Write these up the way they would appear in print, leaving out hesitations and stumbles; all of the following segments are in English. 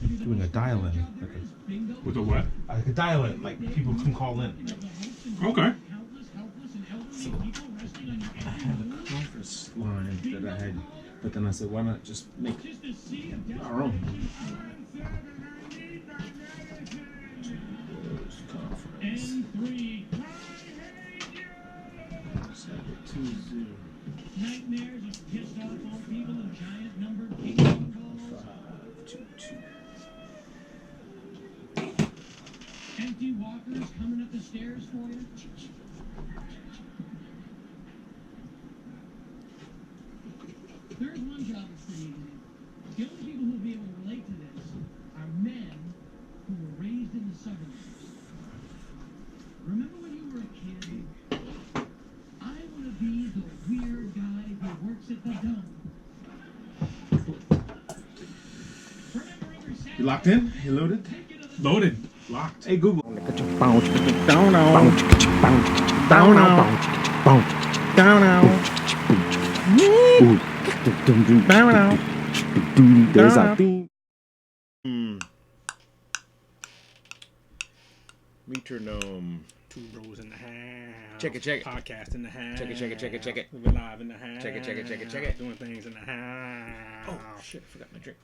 doing a dial-in. With a what? Like a dial-in, like people can call in. Okay. So, I had a conference line that I had, but then I said, why not just make our own? Conference. 720. Nightmares of pissed off old people and giant numbered 522. empty walkers coming up the stairs for you. There's one job that's pretty easy. The only people who will be able to relate to this are men who were raised in the suburbs. Remember when you were a kid? I want to be the weird guy who works at the dump. You locked in? You loaded? Loaded. Locked. Hey Google. There's a theme. Metronome. Two Bros in the house. Check it, check it. Podcast in the house. Check it, check it, check it, check it. We're live in the house. Check it, check it, check it, check it. Doing things in the house. Oh shit! I forgot my drink.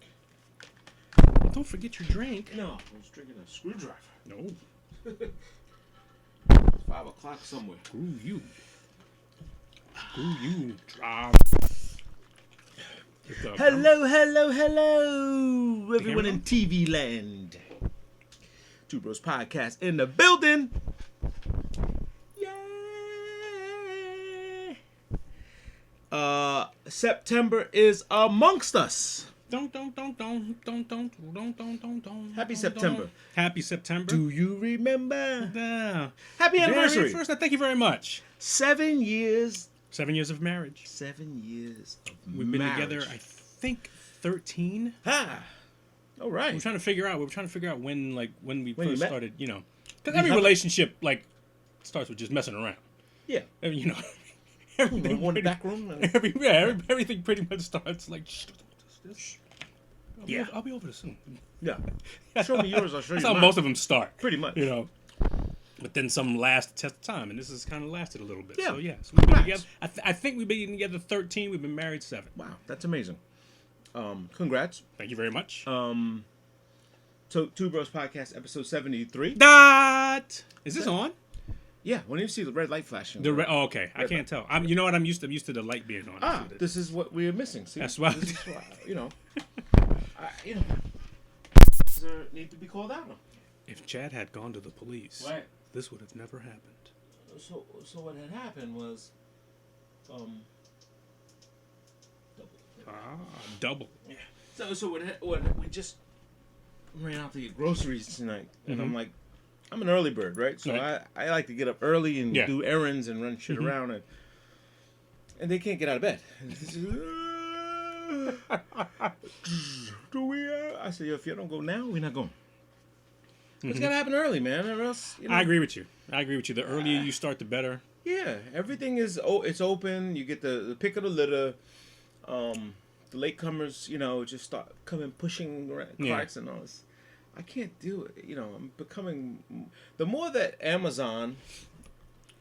Don't forget your drink. No, I was drinking a screwdriver. No. 5 o'clock somewhere. Screw you. Screw you. Drive. Hello, hello, hello, everyone in TV land. Two Bros Podcast in the building. Yay! September is amongst us. Happy September. Happy September. Do you remember? Yeah. Happy anniversary. First, thank you very much. 7 years. 7 years of marriage. 7 years of We've been marriage. together, I think, 13. Ah, all right. We were trying to figure out when we When you first met? started, because every relationship starts with just messing around. Yeah. And, Everything one back room. everything pretty much starts like. Shh, I'll be over this soon. Yeah. Show me yours. I'll show you That's how mine. most of them start. Pretty much. But then some last the test of time, and this has kind of lasted a little bit. Yeah. So yeah, so we've been together. I think we've been together 13. We've been married 7. Wow, that's amazing. Congrats. Thank you very much. So Two Bros Podcast episode 73. Is this on? Yeah, when you see the red light flashing. Okay. I can't tell. You know what? I'm used to the light being on. This is what we're missing. See, That's why. This is why, does there need to be called out? If Chad had gone to the police, Right. this would have never happened. So what had happened was, Double. Yeah. So what we just ran out to get groceries tonight, and I'm like, I'm an early bird, right? So Right. I like to get up early and Yeah. do errands and run shit around, and they can't get out of bed. I said, if you don't go now, we're not going. It's gotta happen early, man, or else. I agree with you. The earlier you start, the better. Yeah, everything is it's open. You get the pick of the litter. The latecomers, just start coming pushing carts and all this. I can't do it. I'm becoming. The more that Amazon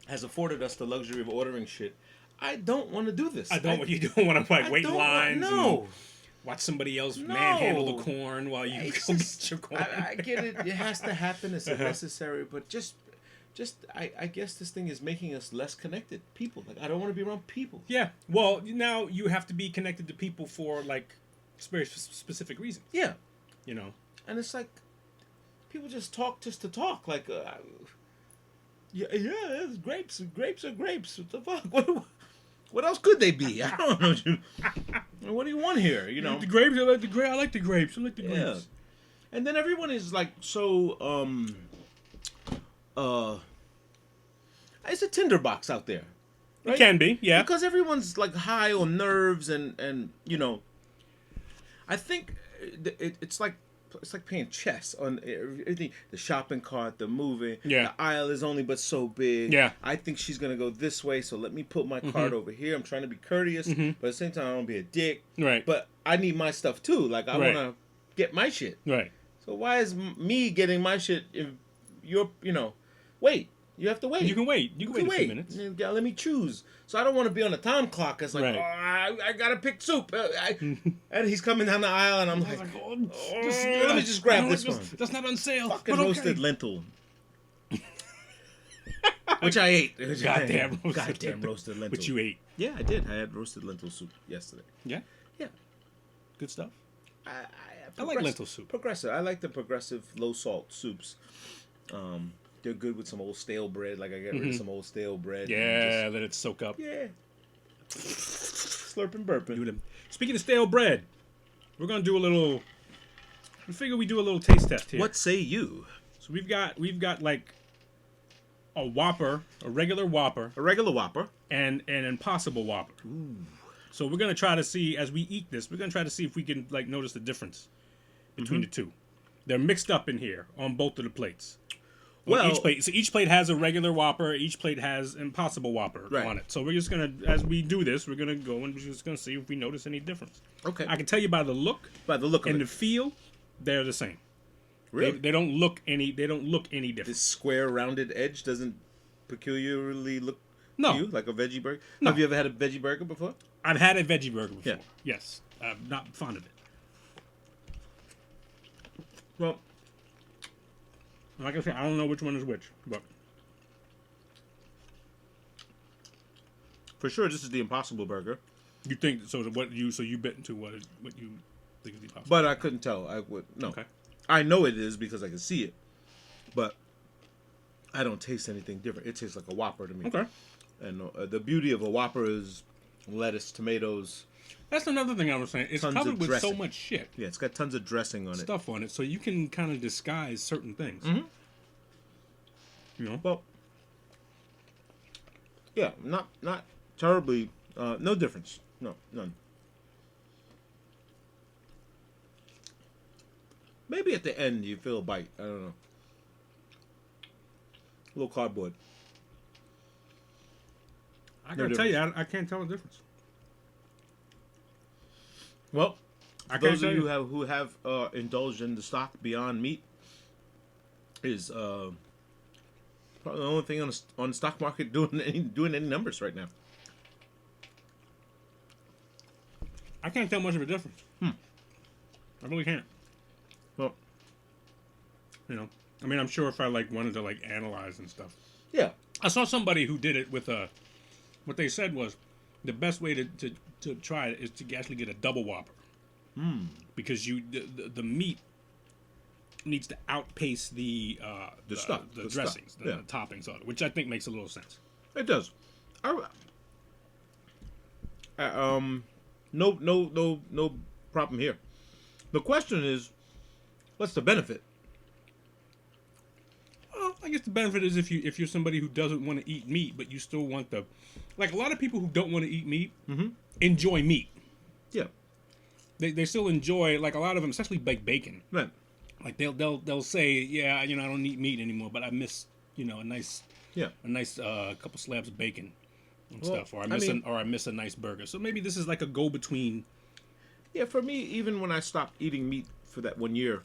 has afforded us the luxury of ordering shit, I don't want to do this. You don't want to wait lines. No. And watch somebody else manhandle the corn while you go get your corn. I get it. It has to happen. It's necessary, but I guess this thing is making us less connected people. Like, I don't want to be around people. Yeah. Well, now you have to be connected to people for very specific reasons. Yeah. And it's like people just talk just to talk. Like, it's grapes. Grapes are grapes. What the fuck? What else could they be? I don't know. What do you want here? The grapes. I like the grapes. I like the grapes. Yeah. And then everyone is like so. It's a tinderbox out there. Right? It can be, yeah. Because everyone's like high on nerves and I think it's like playing chess on everything. The shopping cart, the movie, yeah. The aisle is only but so big. Yeah. I think she's gonna go this way, so let me put my cart over here. I'm trying to be courteous, but at the same time I don't want to be a dick. Right. But I need my stuff too. Like I want to get my shit. Right. So why is me getting my shit if you're, wait. You have to wait. You can wait. You can wait a few minutes. You gotta let me choose. So I don't want to be on a time clock. It's like, Right. I gotta pick soup. And he's coming down the aisle, and I'm like, let me just grab this one. That's not on sale. Fucking but okay. roasted lentil. Which I ate. Goddamn roasted lentil. Which you ate. Yeah, I did. I had roasted lentil soup yesterday. Yeah? Yeah. Good stuff. I like lentil soup. Progressive. I like the progressive low salt soups. They're good with some old stale bread. Like I get rid of some old stale bread. Yeah, let it soak up. Yeah. Slurping, burping. Speaking of stale bread, we're gonna do a little. We figure we do a little taste test here. What say you? So we've got like a Whopper, a regular Whopper, A regular Whopper. and an Impossible Whopper. Ooh. So we're gonna try to see as we eat this. We're gonna try to see if we can like notice the difference between the two. They're mixed up in here on both of the plates. Well, each plate has a regular Whopper. Each plate has Impossible Whopper on it. So we're just gonna, as we do this, we're gonna go and we're just gonna see if we notice any difference. Okay. I can tell you by the look. By the look of and it. the feel, they're the same. Really? They don't look any. They don't look any different. This square, rounded edge doesn't peculiarly look No. to you like a veggie burger. No. Have you ever had a veggie burger before? I've had a veggie burger before. Yeah. Yes. I'm not fond of it. Well, like I said, I don't know which one is which, but for sure, this is the Impossible Burger. you think so? You bit into what you think is the Impossible? But I couldn't tell. No. Okay. I know it is because I can see it, but I don't taste anything different. It tastes like a Whopper to me. Okay. And the beauty of a Whopper is lettuce, tomatoes. That's another thing I was saying. It's Tons covered of with so dressing. much shit. Yeah, it's got tons of dressing on Stuff on it, so you can kind of disguise certain things. Mhm. You know. Well, yeah, not terribly. No difference. No, none. Maybe at the end you feel a bite. I don't know. A little cardboard. I gotta tell you, I can't tell the difference. Well, I those can't of tell you who have indulged in the stock Beyond Meat is probably the only thing on the stock market doing any numbers right now. I can't tell much of a difference. I really can't. Well, You know, I mean, I'm sure if I wanted to analyze and stuff. yeah. I saw somebody who did it with what they said was the best way to try it is to actually get a double Whopper. Because the meat needs to outpace the stuff, the the dressings, stuff, yeah. the toppings on it, which I think makes a little sense. It does. No problem here. The question is, what's the benefit? Well, I guess the benefit is if you're somebody who doesn't want to eat meat, but you still want a lot of people who don't want to eat meat enjoy meat. Yeah. They still enjoy a lot of them, especially bacon. Right. Like they'll say, yeah, I don't eat meat anymore, but I miss a nice couple slabs of bacon and stuff, or I miss a nice burger. So maybe this is like a go between. Yeah, for me, even when I stopped eating meat for that 1 year,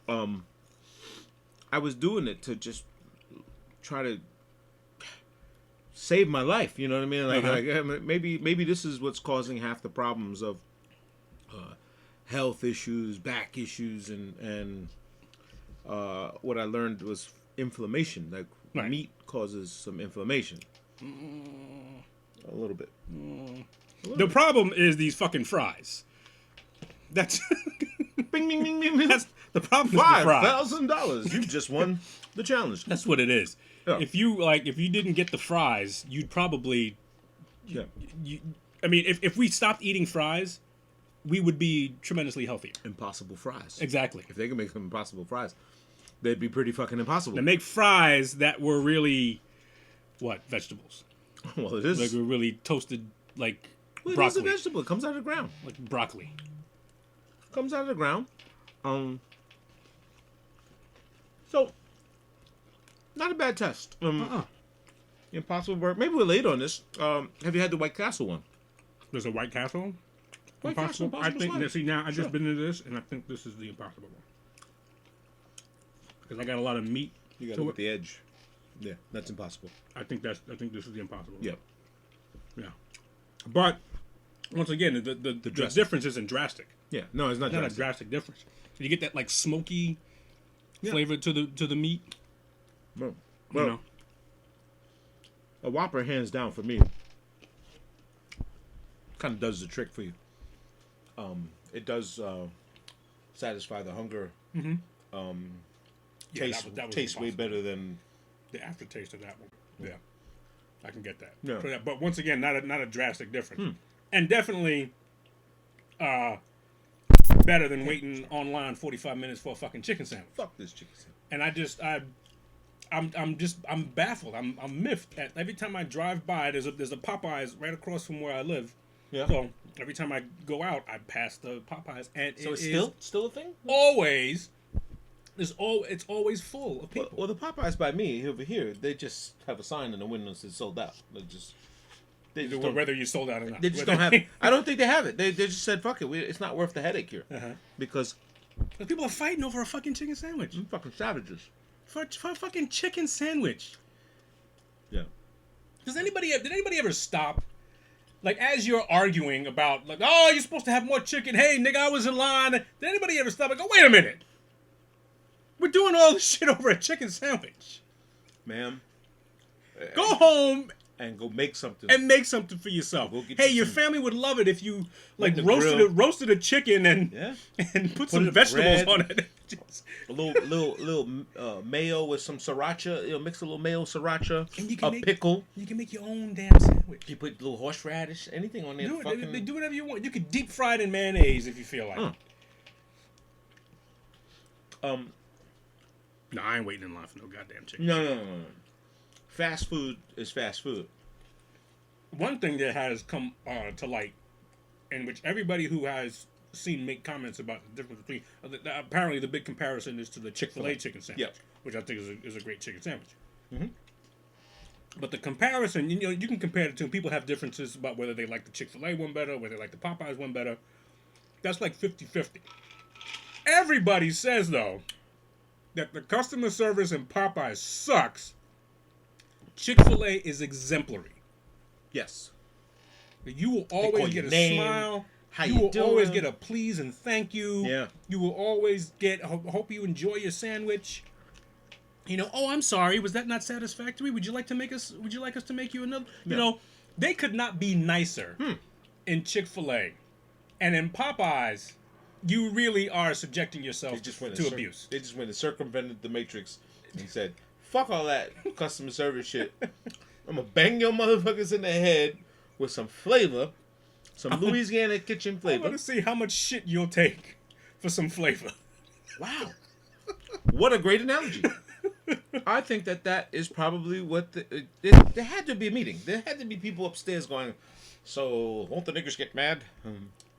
I was doing it to just try to save my life. You know what I mean? Like maybe this is what's causing half the problems of health issues, back issues, and what I learned was inflammation. Like meat causes some inflammation. A little bit. The problem is these fucking fries. That's Bing, bing, bing, bing, bing. that's the problem. Is the fries. $5,000. You just won the challenge. That's what it is. Yeah. If you didn't get the fries, you'd probably. Yeah. I mean, if we stopped eating fries, we would be tremendously healthier. Impossible fries. Exactly. If they can make some impossible fries, they'd be pretty fucking impossible. To make fries that were really, vegetables? Well, it is. Like were really toasted, Well, it broccoli. is a vegetable. It comes out of the ground. Like broccoli. Comes out of the ground. So, not a bad test. Impossible burger. Maybe we're late on this. Have you had the White Castle one? There's a White Castle. White Castle I Impossible think. Slice. See, now I Sure. just been into this, and I think this is the Impossible one. because I got a lot of meat. You got to to it. get the edge. Yeah, that's impossible. I think this is the Impossible. Yeah. Yeah. But once again, the drastic. difference isn't drastic. Yeah, no, it's not Not a drastic. drastic difference. You get that like smoky flavor to the meat. Well, You know. a Whopper, hands down, for me, kind of does the trick for you. It does satisfy the hunger. Mm-hmm. Yeah, Tastes that was tastes way Impossible. better than. The aftertaste of that one. Yeah. I can get that. Yeah. So, but once again, not a drastic difference. And definitely better than waiting online 45 minutes for a fucking chicken sandwich. Fuck this chicken sandwich. And I'm baffled. I'm miffed at every time I drive by. There's a Popeyes right across from where I live. Yeah. So every time I go out, I pass the Popeyes, and So it's is still a thing? always it's always full of people. Well, the Popeyes by me over here, they just have a sign in the window that says sold out. They just don't, Whether you sold out or not. they just don't have. I don't think they have it. They just said fuck it. It's not worth the headache here because People are fighting over a fucking chicken sandwich. I'm fucking savages. For a fucking chicken sandwich. Yeah. Did anybody ever stop? Like, as you're arguing about, like, oh, you're supposed to have more chicken. Hey, nigga, I was in line. Did anybody ever stop and go, wait a minute. We're doing all this shit over a chicken sandwich. Ma'am. Go home And go make something. and make something for yourself. Go get Hey, you your some- family would love it if you, like, the roasted a chicken and Yeah. and put Put some it vegetables bread. on it. Just- A little mayo with some sriracha. Mix a little mayo, sriracha, And you can a make- pickle. you can make your own damn sandwich. You put a little horseradish, anything on there. Do it. Fucking, They do whatever you want. You could deep fry it in mayonnaise if you feel like it. No, I ain't waiting in line for no goddamn chicken. No. Fast food is fast food. One thing that has come to light, in which everybody who has seen make comments about the difference between, apparently the big comparison is to the Chick-fil-A chicken sandwich, Yep. which I think is a great chicken sandwich. Mhm. But the comparison, you can compare the two. People have differences about whether they like the Chick-fil-A one better, whether they like the Popeyes one better. That's like 50-50. Everybody says, though, that the customer service in Popeyes sucks. Chick-fil-A is exemplary. Yes. You will call always your get a name, smile. how you you will always doing? get a please and thank you. Yeah. You will always get, hope you enjoy your sandwich. Oh, I'm sorry. Was that not satisfactory? Would you like us to make you another? Yeah. They could not be nicer in Chick-fil-A. And in Popeyes, you really are subjecting yourself They just went to and abuse. They just went and circumvented the matrix and said, "Fuck all that customer service shit. I'm gonna bang your motherfuckers in the head with some flavor, some Louisiana kitchen I flavor." want to see how much shit you'll take for some flavor. Wow, what a great analogy! I think that is probably what there had to be a meeting. There had to be people upstairs going, "So won't the niggers get mad?"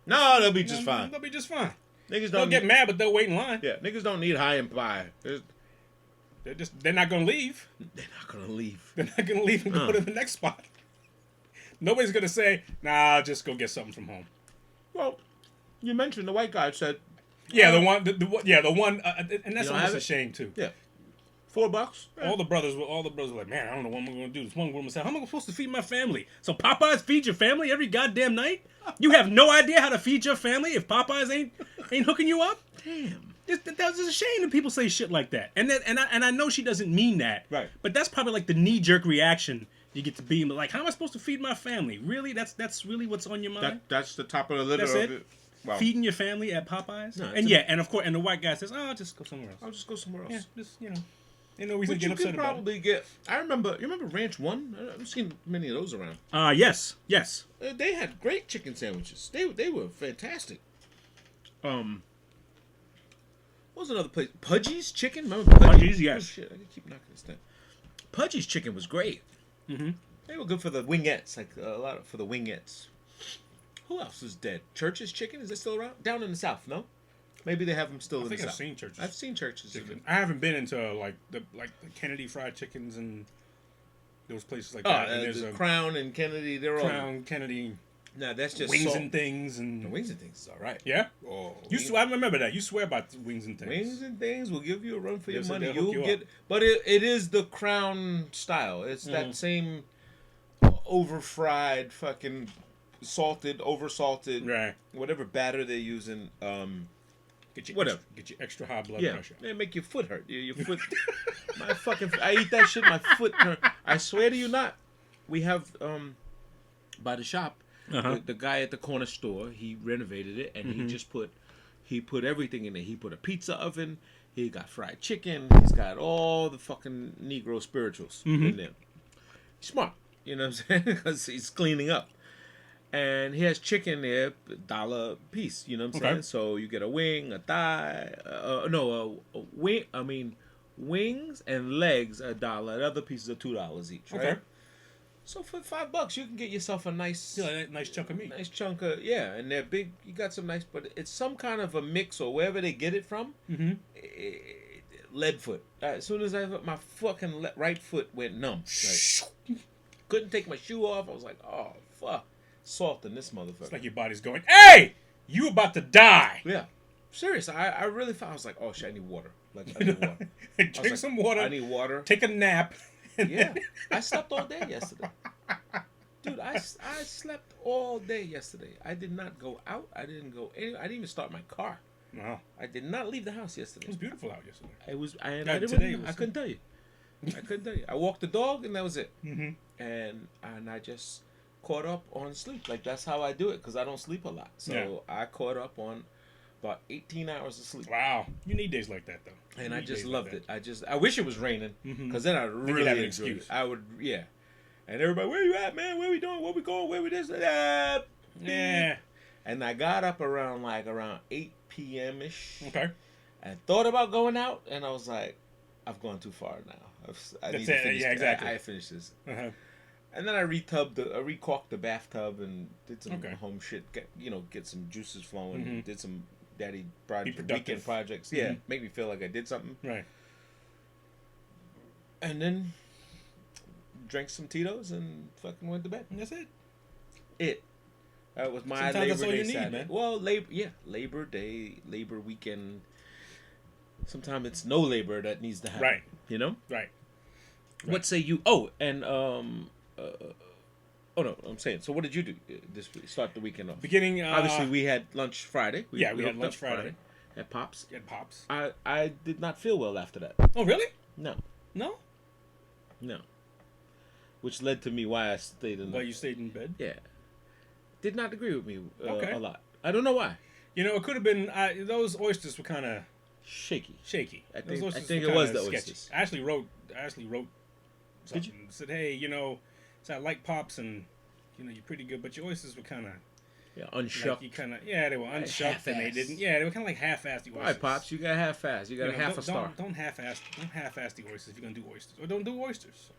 No, they'll be just fine. They'll be just fine. Niggas They'll don't get need, mad, but they'll wait in line. Yeah, niggas don't need high and pie. They're not gonna leave. They're not gonna leave. They're not gonna leave and go to the next spot. Nobody's gonna say, "Nah, I'll just go get something from home." Well, you mentioned the white guy said, Yeah, the one, and that's don't almost have a it? shame too. "Yeah, $4." All the brothers were like, "Man, I don't know what I'm gonna do." This one woman said, "How am I supposed to feed my family?" So Popeyes feeds your family every goddamn night. You have no idea how to feed your family if Popeyes ain't hooking you up. Damn. That's a shame that people say shit like that. And I know she doesn't mean that. Right. But that's probably like the knee jerk reaction you get to be like, how am I supposed to feed my family? Really? That's really what's on your mind? That's the top of the litter That's of it? it. Wow. Feeding your family at Popeyes? No, And and of course, and the white guy says, "Oh, I'll just go somewhere else." I'll just go somewhere else. Yeah, just ain't no reason But to you get upset could about probably get. You remember Ranch One? I haven't seen many of those around. it. Yes. They had great chicken sandwiches. They were fantastic. What was another place? Pudgy's Chicken. Remember Pudgy's, yes. Oh, shit, I keep knocking this down. Pudgy's Chicken was great. Mm-hmm. They were good for the wingettes, for the wingettes. Who else is dead? Church's Chicken, is it still around? Down in the South, no? Maybe they have them still I in think the I've South. seen Church's. I've seen Church's. I haven't been into like the Kennedy Fried Chickens and those places like Oh, that. And there's the a Crown and Kennedy, they're all. Crown, Kennedy. Now that's just wings salt. and things The and wings and things is all right. yeah. Oh, I remember that. You swear about wings and things. wings and things will give you a run for your Yes, money. they'll hook You'll you get, up. but it is the Crown style. It's Mm-hmm. that same over fried, fucking salted, over salted, Right. whatever batter they're using. Get you Whatever. Get you extra high blood Yeah, pressure. they make your foot hurt. Your foot. My fucking. I eat that shit. My foot hurt. I swear to you, not. We have by the shop. Uh-huh. The guy at the corner store. He renovated it, and Mm-hmm. he just put. He put everything in there. He put a pizza oven. He got fried chicken. He's got all the fucking Negro spirituals Mm-hmm. in there. Smart, you know what I'm saying? Because he's cleaning up. And he has chicken there, $1 piece. You know what I'm Okay. saying? So you get a wing, a thigh, a wing. I mean, wings and legs $1. The other pieces are $2 each. Right? Okay. So for $5, you can get yourself a Still a nice chunk of meat. nice chunk of and they're big. You got some nice, but it's some kind of a mix or wherever they get it from. Mm-hmm. Lead foot. As soon as my fucking right foot went numb. Like, couldn't take my shoe off. I was like, oh fuck. Salt in this motherfucker. It's like your body's going, hey, you about to die. Yeah. Serious. I really felt, I was like, oh shit, I need water. Like, I need water. I was Drink like, some water. I need water. Take a nap. Yeah. I slept all day yesterday. Dude, I slept all day yesterday. I did not go out. I didn't go anywhere. I didn't even start my car. Wow. I did not leave the house It yesterday. was beautiful out yesterday. It was. I Yeah, didn't. today it was- I couldn't tell you. I couldn't tell you. I walked the dog and that was it. Mm-hmm. And I just caught up on sleep. Like that's how I do it because I don't sleep a lot. So Yeah. I caught up on about 18 hours of sleep. Wow. You need days like that, though. And You I need just days loved like it. I wish it was raining Mhm. because then I you'd really have an enjoyed it. excuse. I would, yeah. And everybody, where you at, man? Where we doing? Where we going? Where we this? that. Yeah. And I got up around 8 p.m. ish. Okay. I thought about going out, and I was like, I've gone too far now. I That's need to it, finish. yeah, exactly. I finished this. Uh-huh. And then I recaulked the bathtub and did some Okay. home shit. Get some juices flowing. Mhm. Did some daddy productive. weekend projects. Yeah, Mhm. make me feel like I did something. Right. And then drank some Tito's and fucking went to bed. And that's it. That was my Sometimes Labor that's all Day you need, Saturday. man. Well, Labor Day, Labor weekend. Sometimes it's no labor that needs to happen. Right. You know. Right. What say you? Oh, and oh no, I'm saying. So what did you do this week? Start the weekend off. Beginning. Obviously, we had lunch Friday. we had hooked lunch up Friday. at Pops. Get pops. I did not feel well after that. Oh, really? No, No? which led to me why I stayed in. Well, you stayed in bed? Yeah, did not agree with me Okay. a lot. I don't know why. You know, it could have been. Those oysters were kind of Shaky. shaky. I Those think oysters it were was kinda the sketchy. oysters. I actually wrote Did something. Said, hey, so I like pops and, you're pretty good, but your oysters were kind of, Yeah, like, unshucked. you kind of, they were unshucked and they half-assed. didn't, they were kind of like half-assed the All oysters. right, Pops, you got half-ass. You got a half a star. Don't half-ass the oysters if you're going to do oysters. Or don't do oysters.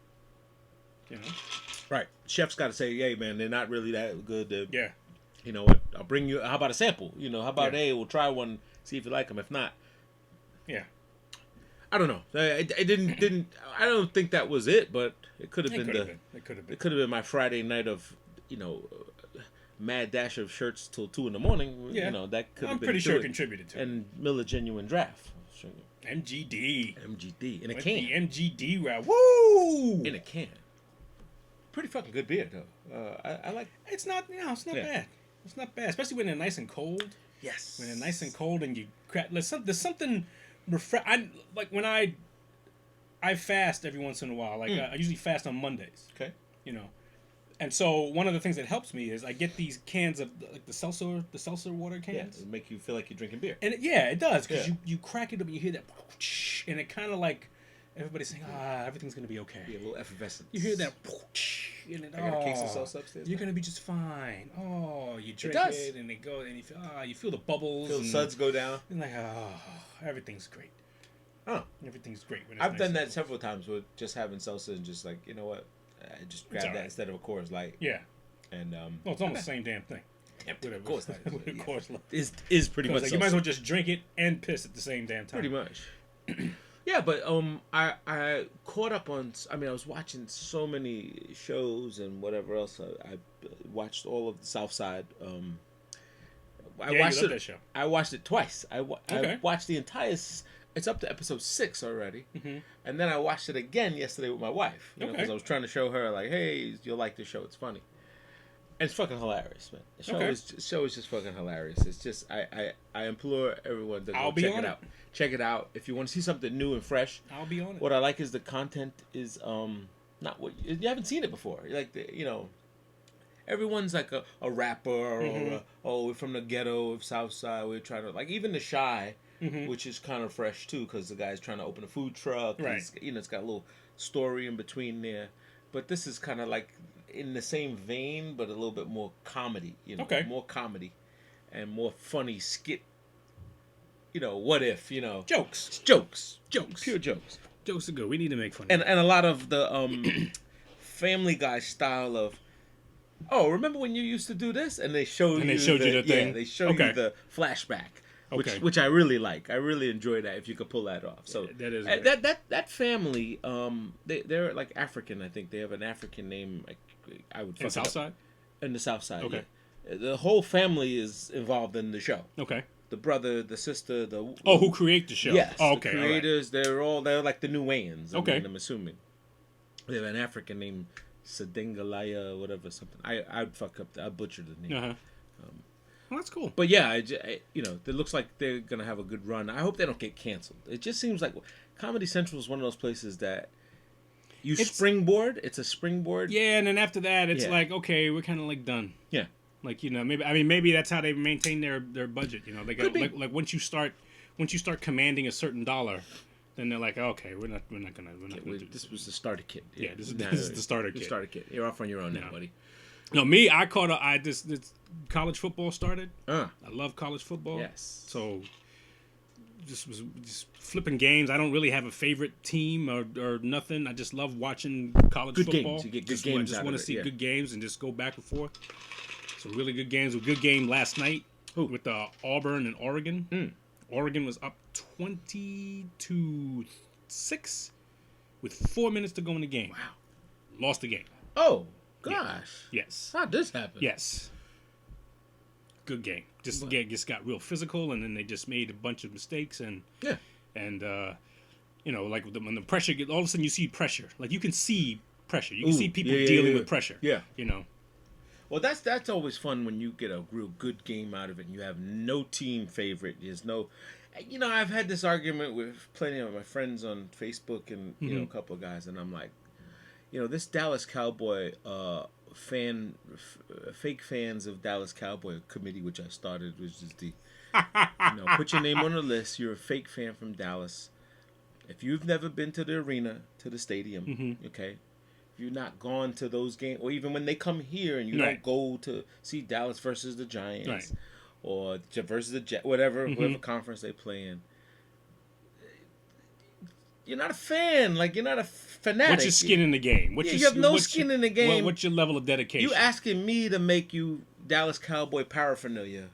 Right. Chef's got to say, hey, man, they're not really that good. Yeah. You know what? I'll bring you. How about a sample? How about, Yeah. hey, we'll try one, see if you like them. If not, Yeah. I don't know. It didn't. I don't think that was it, but it could have It been could have the. been. It could have been. It could have been my Friday night of, mad dash of shirts till 2 a.m. Yeah. That could have I'm been. pretty to sure it it. contributed to it. And Miller Genuine Draft. MGD. MGD in a With can. the MGD route. Woo! In a can. Pretty fucking good beer though. I like. It's not, it's not Yeah. bad. It's not bad, especially when they're nice and cold. Yes. When they're nice and cold and you crack. There's something like when I fast every once in a while. Like I usually fast on Mondays. Okay. And so one of the things that helps me is I get these cans of like the seltzer water Yeah. cans. It'll make you feel like you're drinking beer. And it does because Yeah. you crack it up and you hear that, and it kind of like everybody's saying, everything's gonna be okay. Be a little effervescence. You hear that, and it, I got a case of salsa upstairs. You're gonna be just fine. Oh, you drink does. it, and it goes, and you feel the bubbles. Feel the and, suds go down. and like, everything's great. Oh. Everything's great. When it's I've nice done and that cold. several times with just having salsa and just like, you know what? I just grab that alright. instead of a Coors Light. Yeah. And Well, it's almost the same damn thing. Whatever. Of course, not. Of course. Is pretty much. Like, you might as salsa. well just drink it and piss at the same damn time. Pretty much. Yeah, but I caught up on. I mean, I was watching so many shows and whatever else. I watched all of the South Side. I Yeah, watched you love it. that show. I watched it twice. I Okay. watched the entire. It's up to episode 6 already, and then I watched it again yesterday with my wife. You know, because Okay. I was trying to show her like, hey, you'll like this show. It's funny. And it's fucking hilarious, man. The Okay. show is just fucking hilarious. It's just I implore everyone to I'll go be check on it it. out. Check it out if you want to see something new and fresh. I'll be on it. What I like is the content is not what you haven't seen it before. Like everyone's like a rapper or we're from the ghetto of South Side. We're trying to like even the Shy, which is kind of fresh too because the guy's trying to open a food truck. Right. It's got a little story in between there, but this is kind of like in the same vein, but a little bit more comedy. Okay. More comedy and more funny skit. What if? Jokes. Jokes, Jokes. pure jokes. Jokes are good. We need to make fun of And it. a lot of the Family Guy style of, oh, remember when you used to do this? And they showed And you they showed you the thing? Yeah, they show Okay. you the flashback, Okay. which I really like. I really enjoy that if you could pull that off. So That is and great. that family, they're like African. I think they have an African name. Like I would In fuck it South up. Side? In the South Side. Okay. Yeah. The whole family is involved in the show. Okay. The brother, the sister, the Oh, who create the show? Yes, Oh, okay. the all right. creators. They're like the new Wayans. Okay. I'm assuming they have an African named Sadingalaya, whatever something. I'd fuck up. I butchered the name. Uh-huh. Well, that's cool. But yeah, it looks like they're gonna have a good run. I hope they don't get canceled. It just seems like Comedy Central is one of those places that you springboard. It's a springboard. Yeah, and then after that, it's Yeah. like, okay, we're kind of like done. Yeah. Like maybe that's how they maintain their budget. They got Could be. like once you start commanding a certain dollar, then they're like, okay, we're not gonna do This this. was the starter kit. Yeah, this is the starter kit. The starter kit. You're off on your own now, No. buddy. No, me, I caught this college football started. I love college football. Yes. So just flipping games. I don't really have a favorite team or nothing. I just love watching college Good football. games. You get good just, games Just out want of to it, see yeah. good games and just go back and forth. So really good games. A good game last night with Auburn and Oregon. Oregon was up 20-6 with 4 minutes to go in the game. Wow. Lost the game. Oh gosh. Yes. How'd this happen? Yes. Good game. Just got real physical, and then they just made a bunch of mistakes, and Yeah. like when the pressure all of a sudden you see pressure. Like you can see pressure. You can see people yeah, dealing yeah. with pressure. Yeah. Well, that's always fun when you get a real good game out of it and you have no team favorite. There's no, I've had this argument with plenty of my friends on Facebook and a couple of guys, and I'm like, this Dallas Cowboy fake fans of Dallas Cowboy committee, which I started, which is the, put your name on the list. You're a fake fan from Dallas. If you've never been to the arena, to the stadium, okay. You're not gone to those games, or even when they come here and you don't go to see Dallas versus the Giants, or versus the Jets, whatever conference they play in. You're not a fan. Like, you're not a fanatic. What's your skin in the game? You have no skin in the game. What's your level of dedication? You asking me to make you Dallas Cowboy paraphernalia.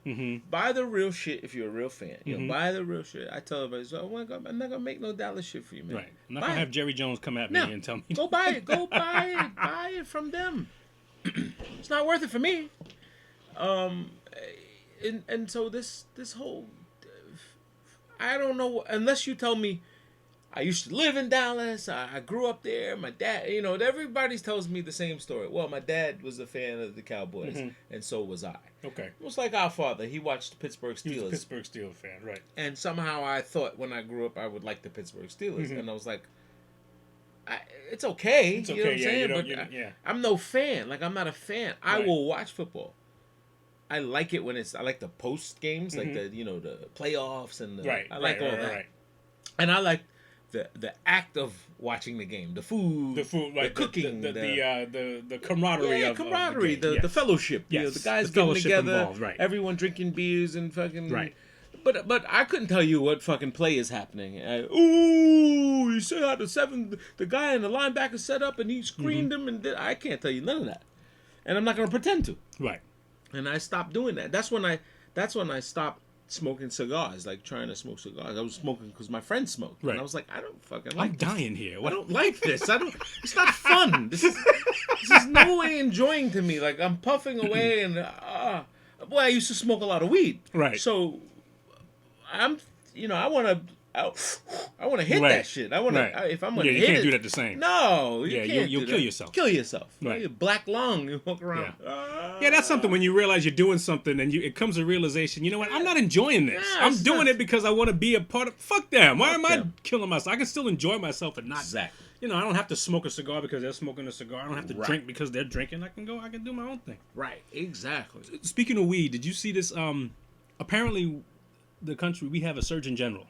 Buy the real shit if you're a real fan. Buy the real shit. I tell everybody, so I'm not gonna make no Dallas shit for you, man. Right. I'm not gonna have Jerry Jones come at me and tell me. Go buy it. Go buy it. Buy it from them. It's not worth it for me. And so this whole, I don't know, unless you tell me I used to live in Dallas, I grew up there, my dad, everybody tells me the same story. Well, my dad was a fan of the Cowboys, and so was I. Okay. It was like our father. He watched the Pittsburgh Steelers. He was a Pittsburgh Steelers fan, right. And somehow I thought when I grew up I would like the Pittsburgh Steelers. And I was like, it's okay. It's you know okay, what I'm saying? But I'm no fan. Like, I'm not a fan. I will watch football. I like it when I like the post games, like the playoffs and I like all that. Right. And I like the act of watching the game, the food, right, the cooking, the camaraderie of camaraderie, the game. the fellowship. Yes. The guys The getting fellowship together, involved, right. Everyone drinking beers and fucking Right. But I couldn't tell you what fucking play is happening. Ooh, you see how the guy in the linebacker set up and he screened him, and I can't tell you none of that, and I'm not going to pretend to. Right. And I stopped doing that. That's when I stopped smoking cigars, like trying to smoke cigars. I was smoking because my friend smoked. Right. And I was like, I don't fucking like I'm this. dying here. I What? don't like this. I don't. It's not fun. This is no way enjoying to me. Like I'm puffing away and boy, I used to smoke a lot of weed. Right. So I'm, I want to. I want to hit Right. that shit. I want Right. to. If I'm gonna Yeah, you hit can't it, do that the same. No, you Yeah, can't. you'll do kill that. yourself. Kill yourself. Right. You're black lung. You walk around. Yeah, that's something when you realize you're doing something and it comes a realization, you know what, I'm not enjoying this. Yeah, I'm it's doing not- it because I want to be a part of... Fuck them. Why Fuck am I them. killing myself? I can still enjoy myself and not... Exactly. You know, I don't have to smoke a cigar because they're smoking a cigar. I don't have to Right. drink because they're drinking. I can do my own thing. Right. Exactly. Speaking of weed, did you see this? Apparently, the country, we have a Surgeon General.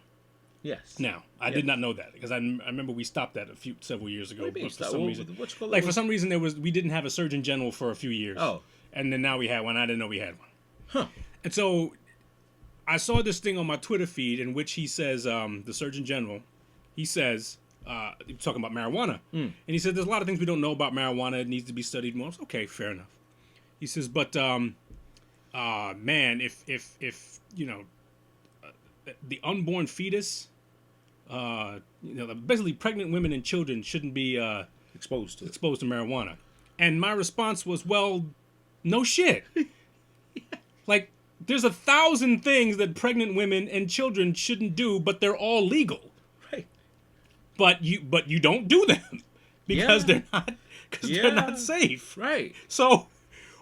Yes. Now, I did not know that because I remember we stopped that several years ago. What do you mean but stop? for some What- reason, what you call it? like for some reason, we didn't have a Surgeon General for a few years. Oh. And then now we had one. I didn't know we had one. Huh. And so I saw this thing on my Twitter feed in which he says, the Surgeon General, he says, talking about marijuana. And he said, there's a lot of things we don't know about marijuana. It needs to be studied more. I was, okay, fair enough. He says, but, man, if the unborn fetus, basically pregnant women and children shouldn't be Exposed to it. exposed to marijuana. And my response was, well, no shit. Like, there's 1,000 things that pregnant women and children shouldn't do, but they're all legal. Right. But you don't do them because Yeah. they're not safe. Right. So,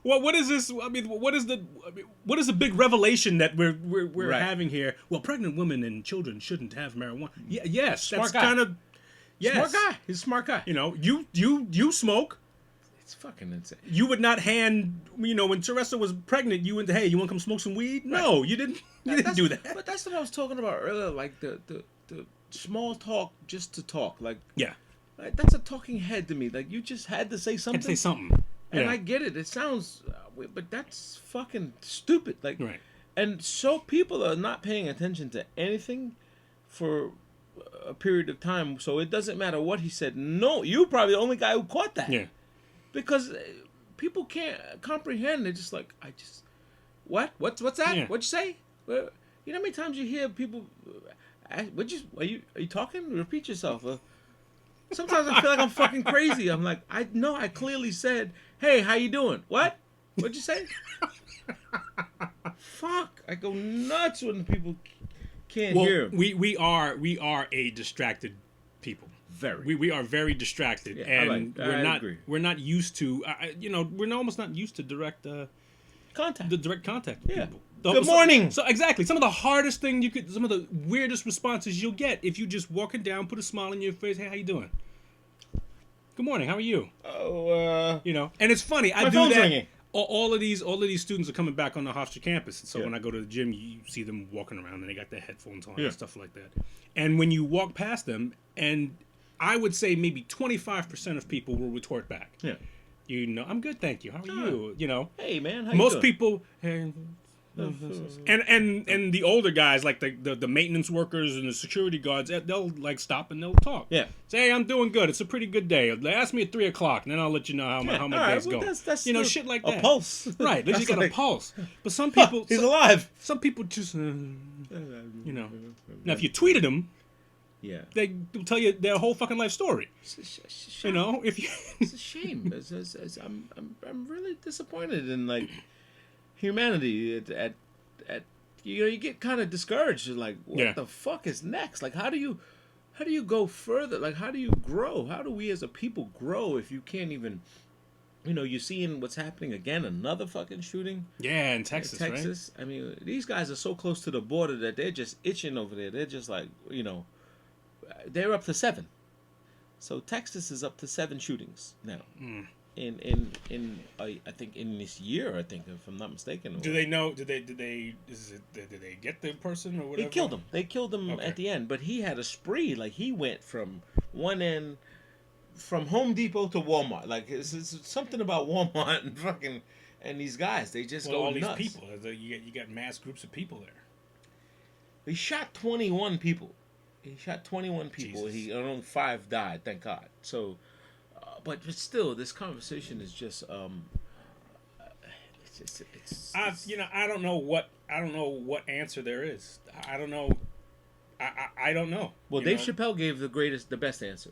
what is this? I mean, what is the big revelation that we're Right. having here? Well, pregnant women and children shouldn't have marijuana. Yeah, yes, Smart that's guy. kind of yes. Smart guy. He's a smart guy. You know, you smoke. It's fucking insane. You would not hand, when Teresa was pregnant, you went, hey, you want to come smoke some weed? No, you didn't. You didn't do that. But that's what I was talking about earlier. Like the small talk just to talk. Like that's a talking head to me. Like you just had to say something. Had to say something. And Yeah. I get it. It sounds, but that's fucking stupid. Like, Right. and so people are not paying attention to anything for a period of time. So it doesn't matter what he said. No, you're probably the only guy who caught that. Yeah. Because people can't comprehend. They're just like, what? What's that? Yeah. What'd you say? Well, you know how many times you hear people, are you talking? Repeat yourself. Sometimes I feel like I'm fucking crazy. I'm like, I clearly said, hey, how you doing? What? What'd you say? Fuck. I go nuts when people can't Well, hear. we are a distracted people. Very. We are very distracted, Yeah, and I agree. we're not used to we're almost not used to direct Contact. the direct contact with Yeah. people. Good morning. So exactly, some of the hardest thing some of the weirdest responses you'll get if you just walking down, put a smile on your face. Hey, how you doing? Good morning. How are you? Oh, And it's funny. I My do phone's that. ringing. All of these students are coming back on the Hofstra campus. So Yeah. when I go to the gym, you see them walking around and they got their headphones on Yeah. and stuff like that. And when you walk past them, and I would say maybe 25% of people will retort back. yeah. I'm good, thank you. How are you? Hey, man. How you Most doing? people, hey, and the older guys, like the maintenance workers and the security guards, they'll like stop and they'll talk. Yeah. Say, hey, I'm doing good. It's a pretty good day. Ask me at 3:00, and then I'll let you know how my all right, day's well, going. that's Shit like a that. pulse. Right, at least you That's got a like, pulse. But some people, He's alive. some people just, Now, if you tweeted them, Yeah. they will tell you their whole fucking life story. It's If you, a shame. I'm really disappointed in like humanity. At you get kind of discouraged. You're like, what the fuck is next? Like, how do you go further? Like, how do you grow? How do we as a people grow if you can't even? You're seeing what's happening again. Another fucking shooting. yeah, in Texas, right? I mean, these guys are so close to the border that they're just itching over there. They're just like, they're up to 7. So Texas is up to 7 shootings now. In I think in this year, I think, if I'm not mistaken. Do they know? Did they get the person or whatever? They killed him. They killed him Okay. at the end. But he had a spree. Like, he went from one end, from Home Depot to Walmart. Like, it's something about Walmart and these guys. They just Well, go all nuts. these people. You got mass groups of people there. He shot 21 people. He shot 21 people. Jesus. Only 5 died, thank God. So, but still, this conversation is just, it's I don't know what I don't know what answer there is. I don't know. I don't know. Well, you Dave know? Chappelle gave the best answer.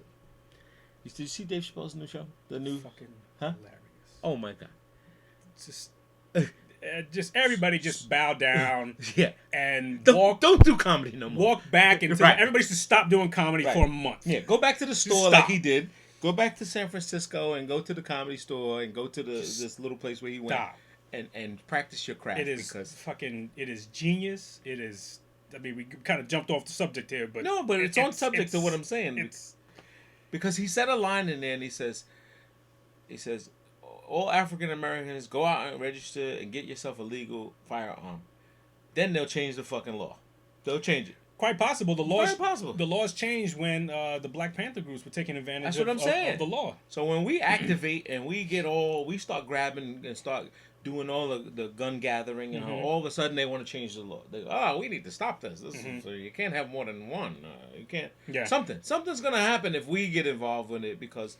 Did you see Dave Chappelle's new show? The new Fucking Huh? hilarious. Oh my god. Just everybody just bow down Yeah. and Don't do comedy no more. walk back into Right. everybody should stop doing comedy Right. for a month. Yeah, go back to the store stop. like he did. Go back to San Francisco and go to the comedy store and go to this little place where he went Stop. and practice your craft. It is because it is genius. It is. I mean, we kind of jumped off the subject here, but no, but it's on subject to what I'm saying. It's Because he said a line in there and he says, all African Americans go out and register and get yourself a legal firearm. Then they'll change the fucking law. They'll change it. quite possible. The laws Very possible. The laws changed when the Black Panther groups were taking advantage. That's what I'm of saying. the law. So when we activate and we start grabbing and start doing all the gun gathering and all of a sudden they want to change the law. We need to stop this. So you can't have more than one. You can't. Yeah. Something's gonna happen if we get involved with it because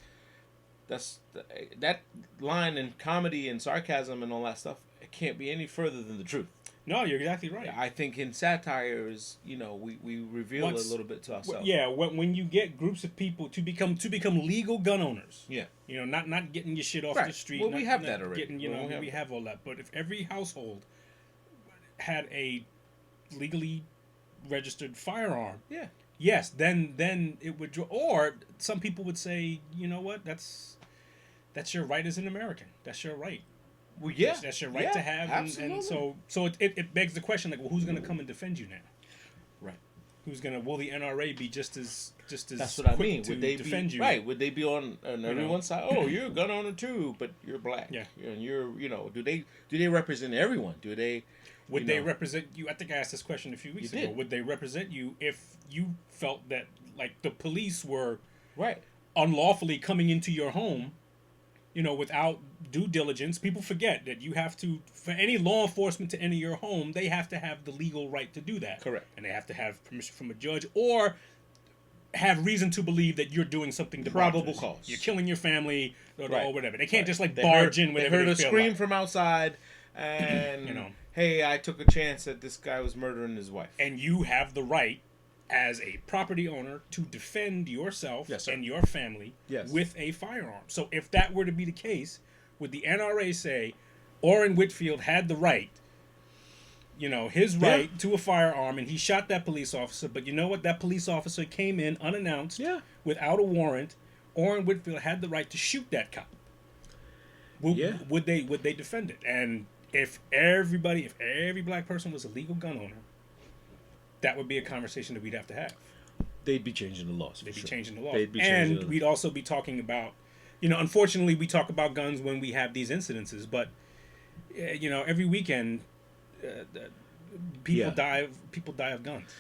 that line in comedy and sarcasm and all that stuff. It can't be any further than the truth. No, you're exactly right. I think in satire is we reveal a little bit to ourselves. Yeah, when you get groups of people to become legal gun owners. Yeah. Not getting your shit off Right. the street. Well, we not- have not that already. Getting, we have all that. But if every household had a legally registered firearm, Yeah. yes, then it would. Or some people would say, you know what, that's your right as an American. That's your right. Well, yeah. That's your right Yeah, to have. absolutely. And so it begs the question, like, well, who's going to come and defend you now? Right. Will the NRA be just as That's what I quick mean. to Would they defend be you? right? Would they be on everyone's side? Oh, you're a gun owner too, but you're black. Yeah. And you're do they represent everyone? Do they Would they represent you? I think I asked this question a few weeks You ago. did. Would they represent you if you felt that like the police were right? unlawfully coming into your home, without due diligence? People forget that you have to, for any law enforcement to enter your home, they have to have the legal right to do that. Correct. And they have to have permission from a judge or have reason to believe that you're doing something Probable debaucherous. cause. You're killing your family or Right. whatever. They can't just like They barge heard, in They whenever heard they a feel scream like. from outside, and You know. hey, I took a chance that this guy was murdering his wife. And you have the right as a property owner to defend yourself Yes, sir. and your family Yes. with a firearm. So if that were to be the case, would the NRA say Orrin Whitfield had the right, his right to a firearm, and he shot that police officer, but you know what? That police officer came in unannounced Yeah. without a warrant. Orrin Whitfield had the right to shoot that cop. Would they defend it? And if every black person was a legal gun owner, that would be a conversation that we'd have to have. They'd be changing the laws. They'd be changing the law. They'd be changing And the- we'd also be talking about, unfortunately we talk about guns when we have these incidences, but, every weekend people die of guns.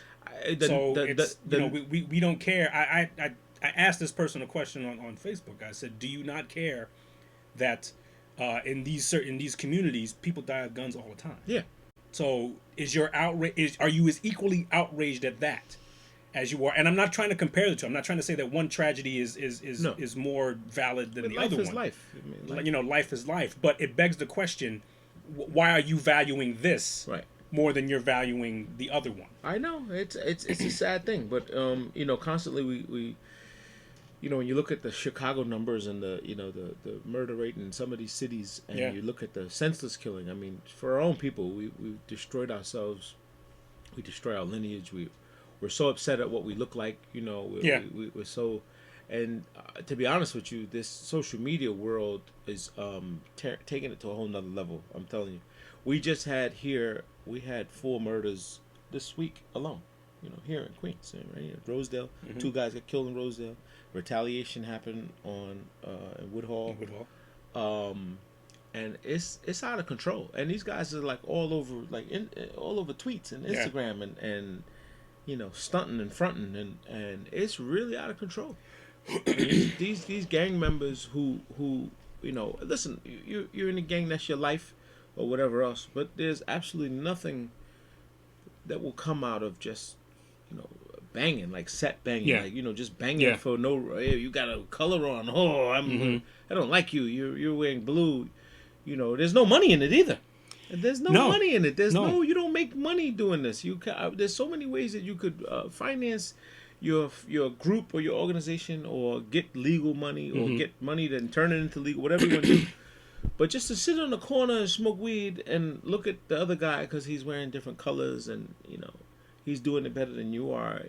We don't care. I asked this person a question on Facebook. I said, do you not care that in these communities people die of guns all the time? Yeah. So are you as equally outraged at that as you are? And I'm not trying to compare the two. I'm not trying to say that one tragedy is more valid than the life other is one. life. I mean, Life is life. But it begs the question: why are you valuing this right. more than you're valuing the other one? I know it's a sad thing, but constantly we when you look at the Chicago numbers and the murder rate in some of these cities, and you look at the senseless killing. I mean, for our own people, we've destroyed ourselves. We destroy our lineage. We're so upset at what we look like. We're so. And to be honest with you, this social media world is taking it to a whole nother level. I'm telling you, we had 4 murders this week alone. Here in Queens, right? Rosedale, 2 guys got killed in Rosedale. Retaliation happened in Woodhall. And it's out of control. And these guys are like all over, all over tweets and Instagram and stunting and fronting, and it's really out of control. these gang members who listen, you're in a gang, that's your life or whatever else, but there's absolutely nothing that will come out of just banging, like set banging, just banging for no. Hey, you got a color on. Oh, I don't like you. You're wearing blue. There's no money in it either. There's no money in it. You don't make money doing this. There's so many ways that you could finance your group or your organization, or get legal money, or get money, then turn it into legal, whatever you want to do. But just to sit on the corner and smoke weed and look at the other guy because he's wearing different colors and he's doing it better than you are,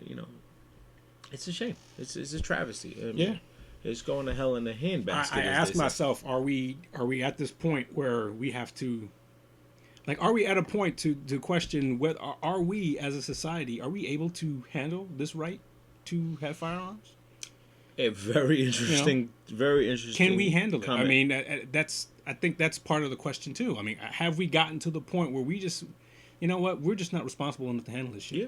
it's a shame. It's a travesty. Yeah. It's going to hell in a handbasket. I ask myself, are we at this point where we have to, like, are we at a point to question whether are we as a society, are we able to handle this right to have firearms? A very interesting, very interesting. Can we handle comment. it? I mean, I think that's part of the question too. I mean, have we gotten to the point where we just, you know what, we're just not responsible enough to handle this shit? Yeah.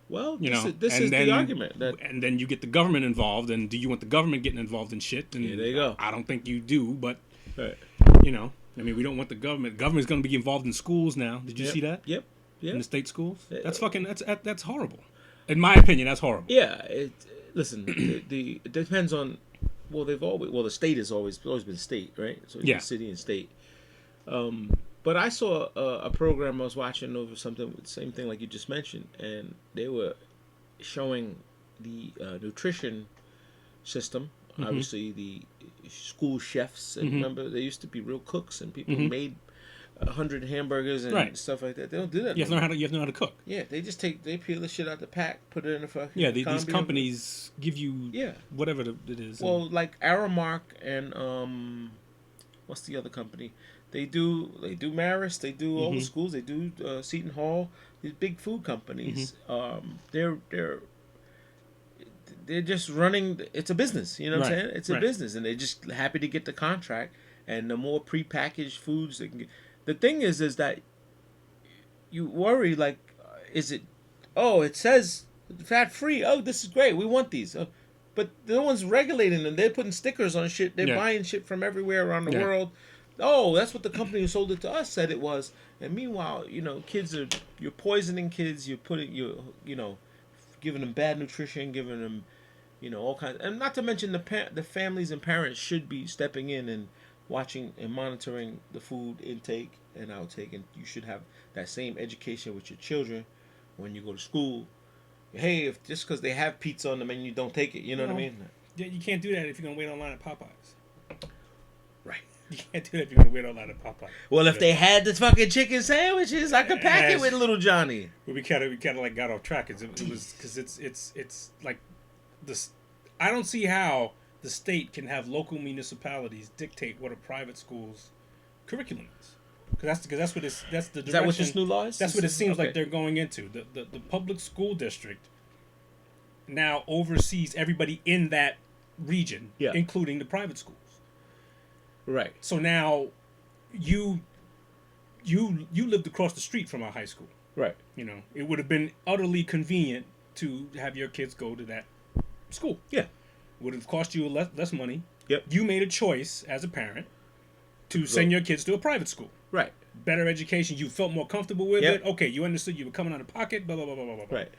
Well, this is the argument. And then you get the government involved, and do you want the government getting involved in shit? And there you go. I don't think you do, but, right. I mean, we don't want the government. The government's going to be involved in schools now. Did you see that? Yep. In the state schools? That's that's horrible. In my opinion, that's horrible. Yeah. Listen, it depends on, the state has always been state, right? So it's city and state. But I saw a program I was watching over something, same thing like you just mentioned, and they were showing the nutrition system. Obviously, the school chefs, and remember, they used to be real cooks, and people made 100 hamburgers and stuff like that. They don't do that. You have to know how to cook. Yeah, they just they peel the shit out the pack, put it in a fucking. Yeah, these companies give you whatever it is. Well, like Aramark and what's the other company? They do Marist, they do all the schools, they do Seton Hall. These big food companies, they're just running. It's a business, you know what I'm saying? It's a business, and they're just happy to get the contract. And the more prepackaged foods they can get. The thing is that you worry, like, is it? Oh, it says fat free. Oh, this is great. We want these. But no one's regulating them. They're putting stickers on shit. They're buying shit from everywhere around the world. Oh, that's what the company who sold it to us said it was. And meanwhile, you're poisoning kids. You're giving them bad nutrition, giving them, all kinds. And not to mention the families and parents should be stepping in and watching and monitoring the food intake and outtake. And you should have that same education with your children when you go to school. Hey, if just because they have pizza on the menu, don't take it. You know what I mean? Yeah, you can't do that if you're gonna wait online at Popeyes. Right. You can't do that if you're gonna wait online at Popeyes. Well, if they had the fucking chicken sandwiches, I could pack it with Little Johnny. Well, we kind of like got off track. It was because it's like this. I don't see how the state can have local municipalities dictate what a private school's curriculum is. Because that's what that's the direction. Is that what this new law is? That's what it seems like they're going into. The public school district now oversees everybody in that region, including the private schools. Right. So now you lived across the street from our high school. Right. It would have been utterly convenient to have your kids go to that school. Yeah. Would have cost you less money. Yep. You made a choice as a parent to send your kids to a private school. Right. Better education. You felt more comfortable with it. Okay, you understood you were coming out of pocket, blah, blah, blah, blah, blah, blah. Right.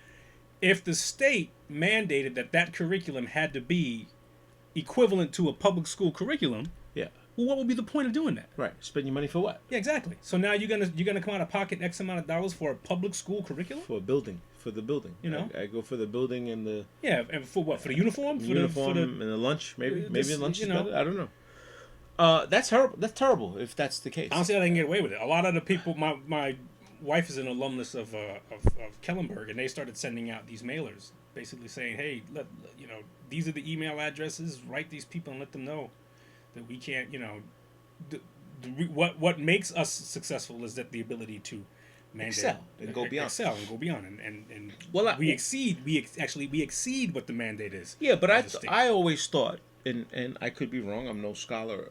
If the state mandated that curriculum had to be equivalent to a public school curriculum, well, what would be the point of doing that? Right. Spend your money for what? Yeah, exactly. So now you're gonna come out of pocket X amount of dollars for a public school curriculum? For a building. For the building. I go for the building and the... Yeah, and for what? For the uniform? And the lunch, maybe. Maybe lunch is better. I don't know. That's terrible. That's terrible if that's the case. Honestly, I can get away with it. A lot of the people... My wife is an alumnus of Kellenberg, and they started sending out these mailers, basically saying, hey, these are the email addresses. Write these people and let them know that we can't, what makes us successful is that the ability to mandate, excel and go beyond. And we exceed what the mandate is. Yeah, but I always thought, and I could be wrong, I'm no scholar,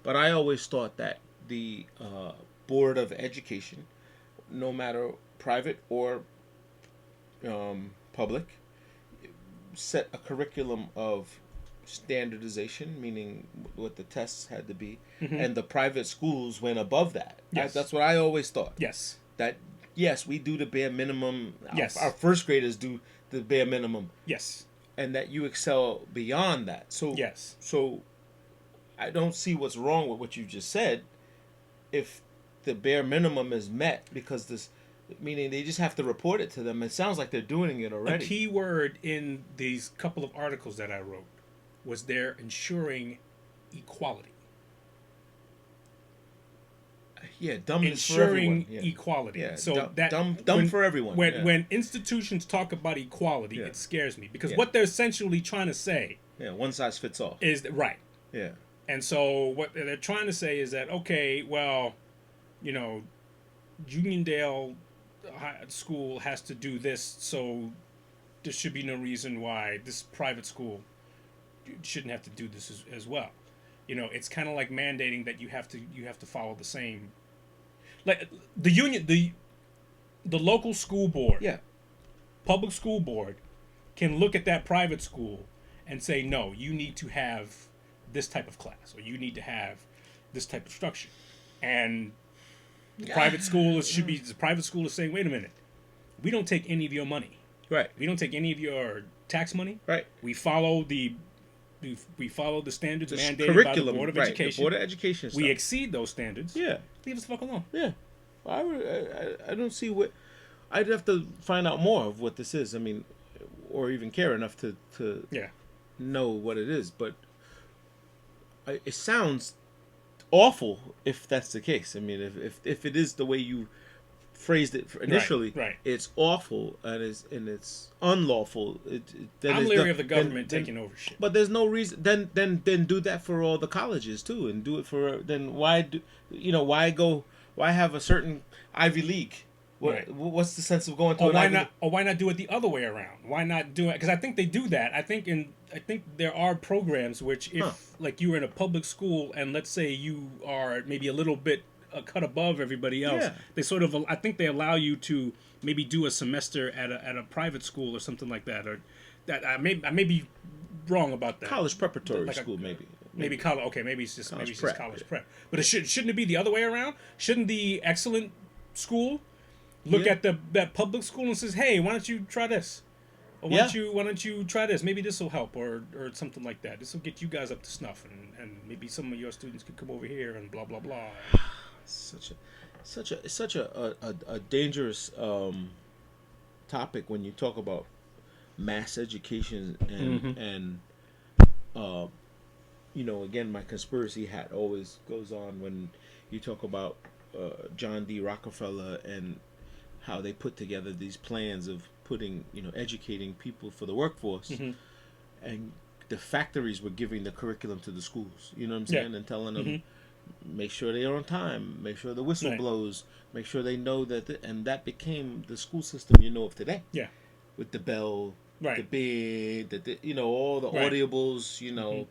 but I always thought that the Board of Education, no matter private or public, set a curriculum of standardization, meaning what the tests had to be, and the private schools went above that. Yes. That's what I always thought. Yes. That, yes, we do the bare minimum. Yes. Our first graders do the bare minimum. Yes. And that you excel beyond that. So, yes. So I don't see what's wrong with what you just said if the bare minimum is met, because Meaning they just have to report it to them. It sounds like they're doing it A already. key word in these couple of articles that I wrote was they're ensuring equality. Yeah, dumb is for everyone. Ensuring Yeah. equality. Yeah, So dumb when, for everyone. When Yeah. when institutions talk about equality, Yeah. it scares me because Yeah. what they're essentially trying to say Yeah, one size fits all. is right. Yeah. And so what they're trying to say is that, okay, well, Uniondale High School has to do this, so there should be no reason why this private school shouldn't have to do this as well. It's kind of like mandating that you have to follow the same, like the local school board, Yeah. public school board, can look at that private school and say, no, you need to have this type of class, or you need to have this type of structure, and the private school is saying, wait a minute, we don't take any of your money, Right. we don't take any of your tax money, Right. we follow the standards The mandated curriculum, by the Board of right, Education. The Board of Education. We stuff. exceed those standards. Yeah. Leave us the fuck alone. Yeah. I don't see what. I'd have to find out more of what this is. I mean, or even care enough to Yeah. know what it is. But it sounds awful if that's the case. I mean, if it is the way you phrased it initially, right. it's awful and it's unlawful. I'm leery of the government taking over shit. But there's no reason. Then do that for all the colleges too, and do it for. Then why why have a certain Ivy League? What's the sense of going to an Ivy League? Or why not do it the other way around? Why not do it? Because I think they do that. I think there are programs which, if like you were in a public school and let's say you are maybe a little bit a cut above everybody else, Yeah. they sort of, I think they allow you to maybe do a semester at a private school or something like that, or that I may be wrong about that. College preparatory Like school, maybe. Maybe college. Okay, maybe it's just prep, college yeah. prep. But shouldn't it be the other way around? Shouldn't the excellent school look Yeah. at that public school and says, "Hey, why don't you try this? Or why don't you try this? Maybe this will help, or something like that. This will get you guys up to snuff, and maybe some of your students could come over here and blah blah blah." Such a dangerous topic when you talk about mass education and again, my conspiracy hat always goes on when you talk about John D. Rockefeller and how they put together these plans of putting educating people for the workforce, and the factories were giving the curriculum to the schools. You know what I'm saying, and telling them. Make sure they're on time. Make sure the whistle blows. Make sure they know that, and that became the school system of today. Yeah, with the bell, right, the bid, all the audibles.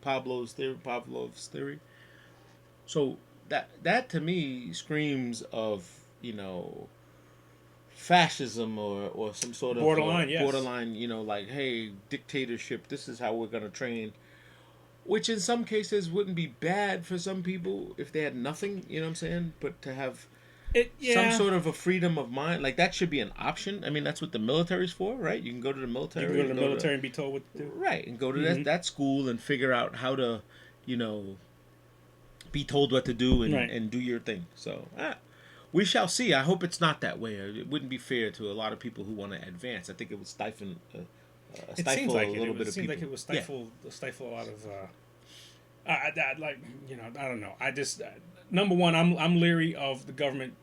Pavlov's theory. So that to me screams of fascism or some sort of borderline. Like, hey, dictatorship. This is how we're gonna train. Which in some cases wouldn't be bad for some people if they had nothing, you know what I'm saying? But to have some sort of a freedom of mind, like that should be an option. I mean, that's what the military's for, right? You can go to the military. You can go to the military and be told what to do. Right, and go to that school and figure out how to, be told what to do and do your thing. So, we shall see. I hope it's not that way. It wouldn't be fair to a lot of people who want to advance. I think it would stifle It seems like a little bit of people. Like it would stifle a lot of. I don't know. I just number one, I'm leery of the government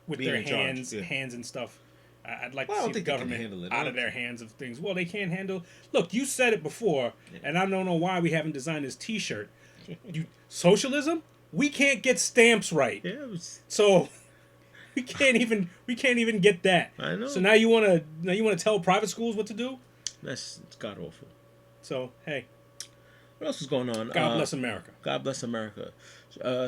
with Being their in charge, hands and stuff. I'd like Well, I to don't see the think they can government handle it. out of their hands of things. Well, they can't handle. Look, you said it before, and I don't know why we haven't designed this T-shirt. Socialism? We can't get stamps right. Yeah, So we can't even get that. I know. So now you want to tell private schools what to do? It's god awful. So hey, what else is going on? God bless America. God bless America.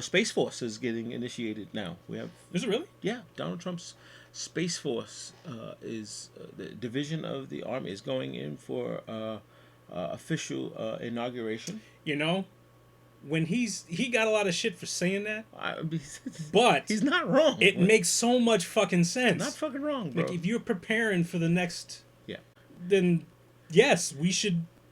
Space Force is getting initiated now. We have. Is it really? Yeah, Donald Trump's Space Force is the division of the Army is going in for official inauguration. When he got a lot of shit for saying that, But but he's not wrong. it makes so much fucking sense. not fucking wrong, bro. Like if you're preparing for the next, Yeah. then yes, we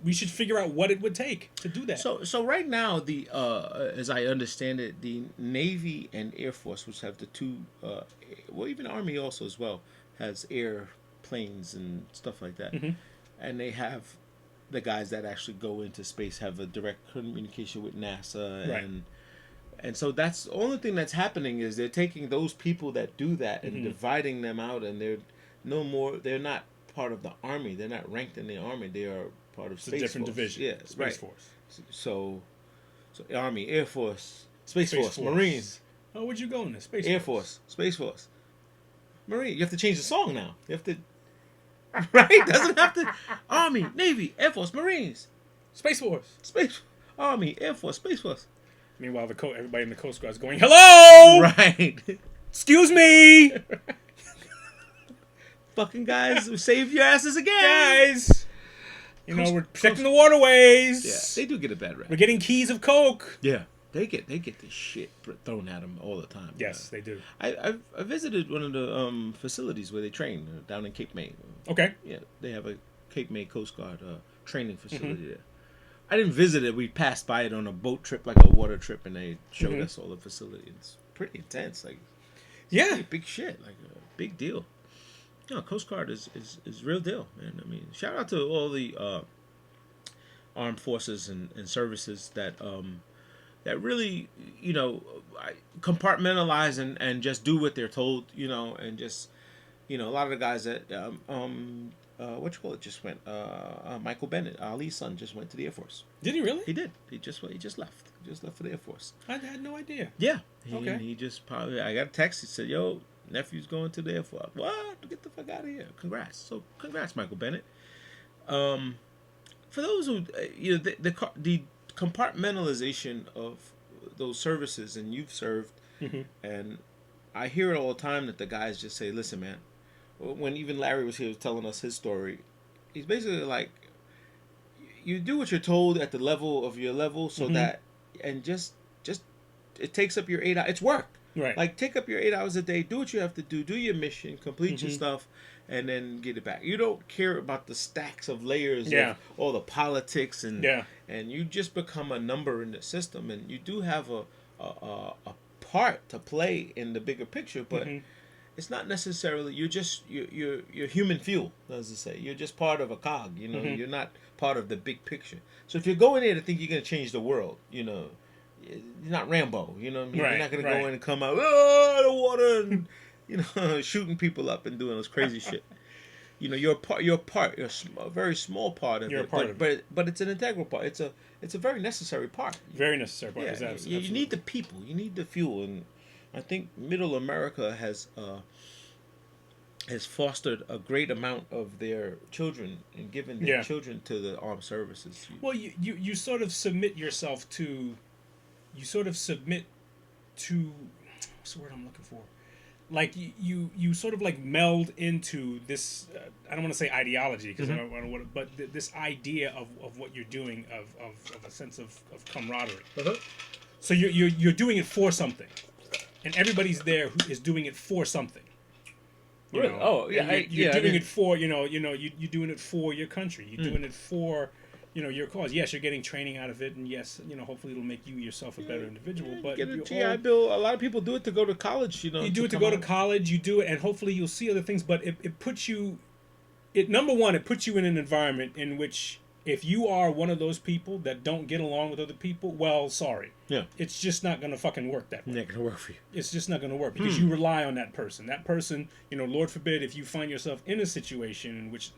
we should figure out what it would take to do that. So right now, the as I understand it, the Navy and Air Force, which have the two, well, even Army also as well has airplanes and stuff like that, and they have the guys that actually go into space have a direct communication with NASA, Right. and so that's the only thing that's happening is they're taking those people that do that and dividing them out, and they're not part of the Army. They're not ranked in the Army. They are part of It's a Space different Force. division. Yeah, Space right. Force. So Army, Air Force, Space Force, Force. Marines, Oh, where'd you go in this? Space Air Force, Space Force, Marine. You have to change the song now. You have to, right? Doesn't have to. Army, Navy, Air Force, Marines, Space Force. Space, Army, Air Force, Space Force. Meanwhile, everybody in the Coast Guard is going, "Hello, Right. excuse me, Fucking guys, save your asses again. guys. You know, we're protecting the waterways. Yeah, they do get a bad rap. We're getting keys of Coke." Yeah, they get the shit thrown at them all the time. Yes, they do. I visited one of the facilities where they train down in Cape May. Okay. Yeah, they have a Cape May Coast Guard training facility there. I didn't visit it. We passed by it on a boat trip, like a water trip, and they showed us all the facility. It's pretty intense. Like, Yeah. pretty big shit. Like a big deal. You know, Coast Guard is real deal, man. I mean, shout out to all the armed forces and services that that really, you know, compartmentalize and just do what they're told, you know, and just, you know, a lot of the guys that what you call it just went. Michael Bennett, Ali's son, just went to the Air Force. Did he really? He did. He just left. He just left for the Air Force. I had no idea. Yeah. Okay. He just probably. I got a text. He said, "Yo, nephew's going to the Air Force." What? Get the fuck out of here! Congrats. So congrats, Michael Bennett. For those who you know the compartmentalization of those services, and you've served, and I hear it all the time that the guys just say, "Listen, man." When even Larry was here telling us his story, he's basically like, you do what you're told at the level of your level, so that, and just it takes up your 8 hours. It's work. Right. Like, take up your 8 hours a day, do what you have to do your mission, complete your stuff, and then get it back. You don't care about the stacks of layers of all the politics, and you just become a number in the system, and you do have a part to play in the bigger picture, but it's not necessarily, you're human fuel, as they say. You're just part of a cog, you know. You're not part of the big picture. So if you're going there to think you're going to change the world, you know, you're not Rambo, you know what I mean? Right, you're not going to right. go in and come out, oh, the water, and, you know, shooting people up and doing this crazy shit. You know, you're a very small part of You're it, a part of it. but it's an integral part. It's a very necessary part. Very necessary part. Yeah, Absolutely. you need the people, you need the fuel, and I think Middle America has fostered a great amount of their children and given their children to the armed services. Well, you sort of submit yourself to, what's the word I'm looking for? Like you sort of like meld into this. I don't want to say ideology because I don't want to, but this idea of what you're doing of a sense of camaraderie. So you're doing it for something, and everybody's there who is doing it for something. You Really? know? Oh, yeah, And you're doing I mean, it for you're doing it for your country. You're doing it for your cause. Yes, you're getting training out of it, and yes, hopefully it'll make you yourself a better individual. But get a you're GI Bill. A lot of people do it to go to college. You know, you do it to go to college. You do it, and hopefully you'll see other things. But it puts you, number one, it puts you in an environment in which if you are one of those people that don't get along with other people, well, sorry. Yeah. It's just not going to fucking work that way. Not gonna work for you. It's just not going to work because you rely on that person. That person, Lord forbid, if you find yourself in a situation in which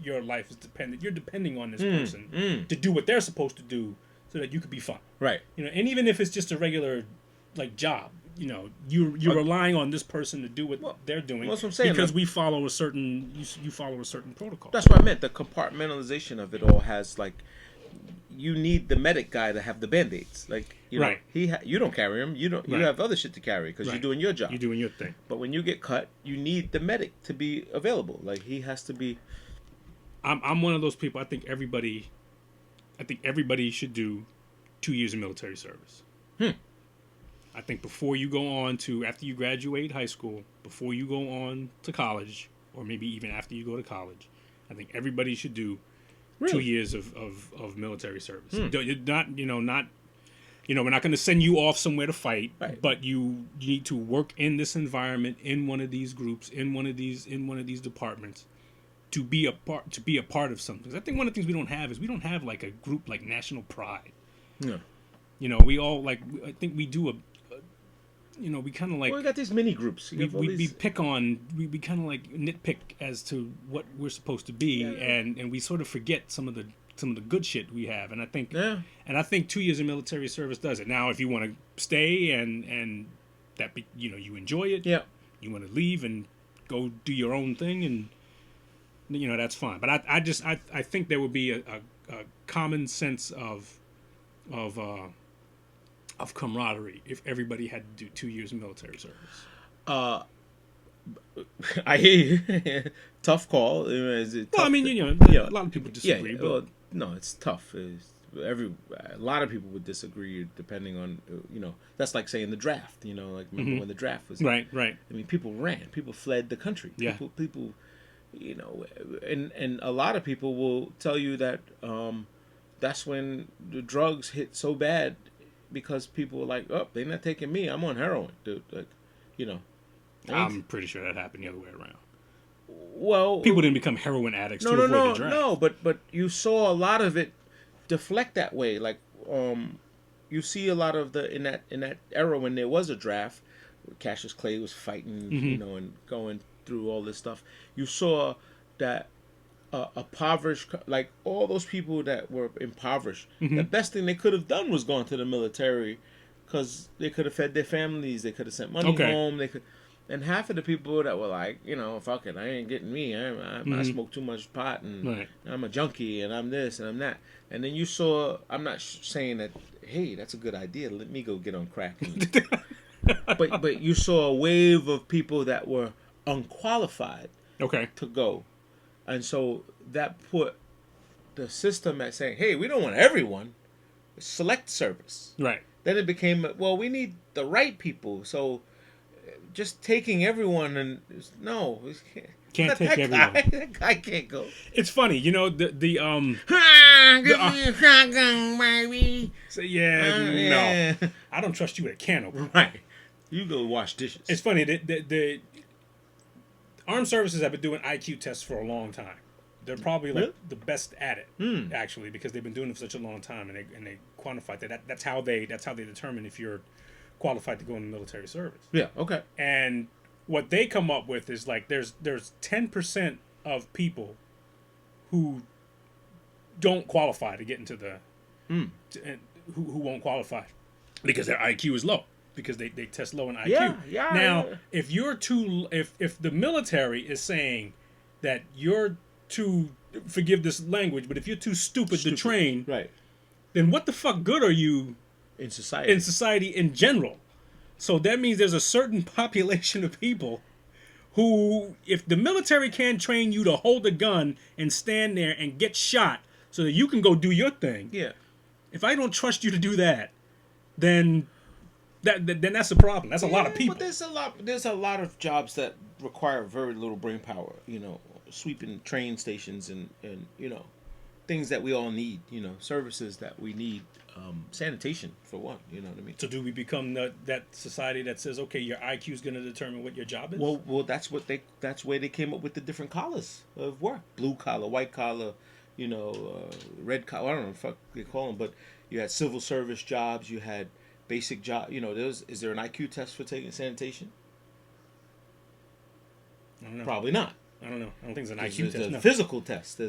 your life is dependent, you're depending on this person to do what they're supposed to do so that you could be fine. Right. And even if it's just a regular, like, job, you're relying on this person to do what they're doing. That's what I'm saying. Because we follow a certain, you follow a certain protocol. That's what I meant. The compartmentalization of it all has, like, you need the medic guy to have the band-aids. Like, you know, Right. you don't carry them. You don't. You have other shit to carry because you're doing your job. You're doing your thing. But when you get cut, you need the medic to be available. Like, he has to be. I'm one of those people. I think everybody should do 2 years of military service. I think before you go on to, after you graduate high school, before you go on to college, or maybe even after you go to college, I think everybody should do 2 Really? years of military service. We're not going to send you off somewhere to fight, Right. but you need to work in this environment, in one of these groups, in one of these departments, to be a part of something. 'Cause I think one of the things we don't have is we don't have like a group like National Pride. Yeah. We all like. I think we do we kind of like. Well, we got these mini groups. You have all We these- pick on we kind of like nitpick as to what we're supposed to be, and we sort of forget some of the good shit we have, and I think 2 years of military service does it. Now, if you want to stay and that you enjoy it, Yeah. you want to leave and go do your own thing, and that's fine. But I think there would be a common sense of camaraderie if everybody had to do 2 years of military service. I hear you. Tough call. Is it Well, tough? I mean, Yeah. a lot of people Yeah. disagree, Well, but no, it's tough. A lot of people would disagree depending on that's like saying the draft. Like remember when the draft was right. I mean, people ran. People fled the country. Yeah. People, and a lot of people will tell you that that's when the drugs hit so bad because people were like, oh, they're not taking me. I'm on heroin, dude. Like, I'm pretty sure that happened the other way around. Well, People didn't become heroin addicts to no, avoid no, the draft. no. But you saw a lot of it deflect that way. Like, you see a lot of in that era when there was a draft, Cassius Clay was fighting, and going through all this stuff. You saw that impoverished, like all those people that were impoverished. The best thing they could have done was gone to the military, because they could have fed their families. They could have sent money home. They could. And half of the people that were like, fuck it, I ain't getting me. I smoke too much pot, and I'm a junkie, and I'm this, and I'm that. And then you saw, I'm not saying that, hey, that's a good idea. Let me go get on crack. But you saw a wave of people that were unqualified to go. And so that put the system at saying, hey, we don't want everyone. Select service. Right. Then it became, well, we need the right people. So just taking everyone no, can't take everyone. That guy can't go. It's funny, Give me a shotgun, baby. So Yeah. no, I don't trust you with a can opener. Right. You go wash dishes. It's funny. The armed services have been doing IQ tests for a long time. They're probably like the best at it, actually, because they've been doing it for such a long time, and they quantify that. That's how they determine if you're qualified to go in the military service. Yeah. Okay. And what they come up with is like there's 10% of people who don't qualify to get into the who won't qualify because their IQ is low, because they test low in IQ. Yeah. Now, if the military is saying that you're too, forgive this language, but if you're too stupid to train, right, then what the fuck good are you in society in general? So that means there's a certain population of people who, if the military can't train you to hold a gun and stand there and get shot so that you can go do your thing, if I don't trust you to do that, then that's a problem. That's a lot of people. But there's a lot of jobs that require very little brain power. Sweeping train stations and things that we all need. Services that we need. Sanitation for one. You know what I mean? So do we become that society that says, okay, your IQ is going to determine what your job is? Well, that's where they came up with the different collars of work: blue collar, white collar, red collar. I don't know what the fuck they call them, but you had civil service jobs. You had basic job. Is there an IQ test for taking sanitation? I don't know. Probably not. I don't know. I don't think it's an IQ There's test. a physical test.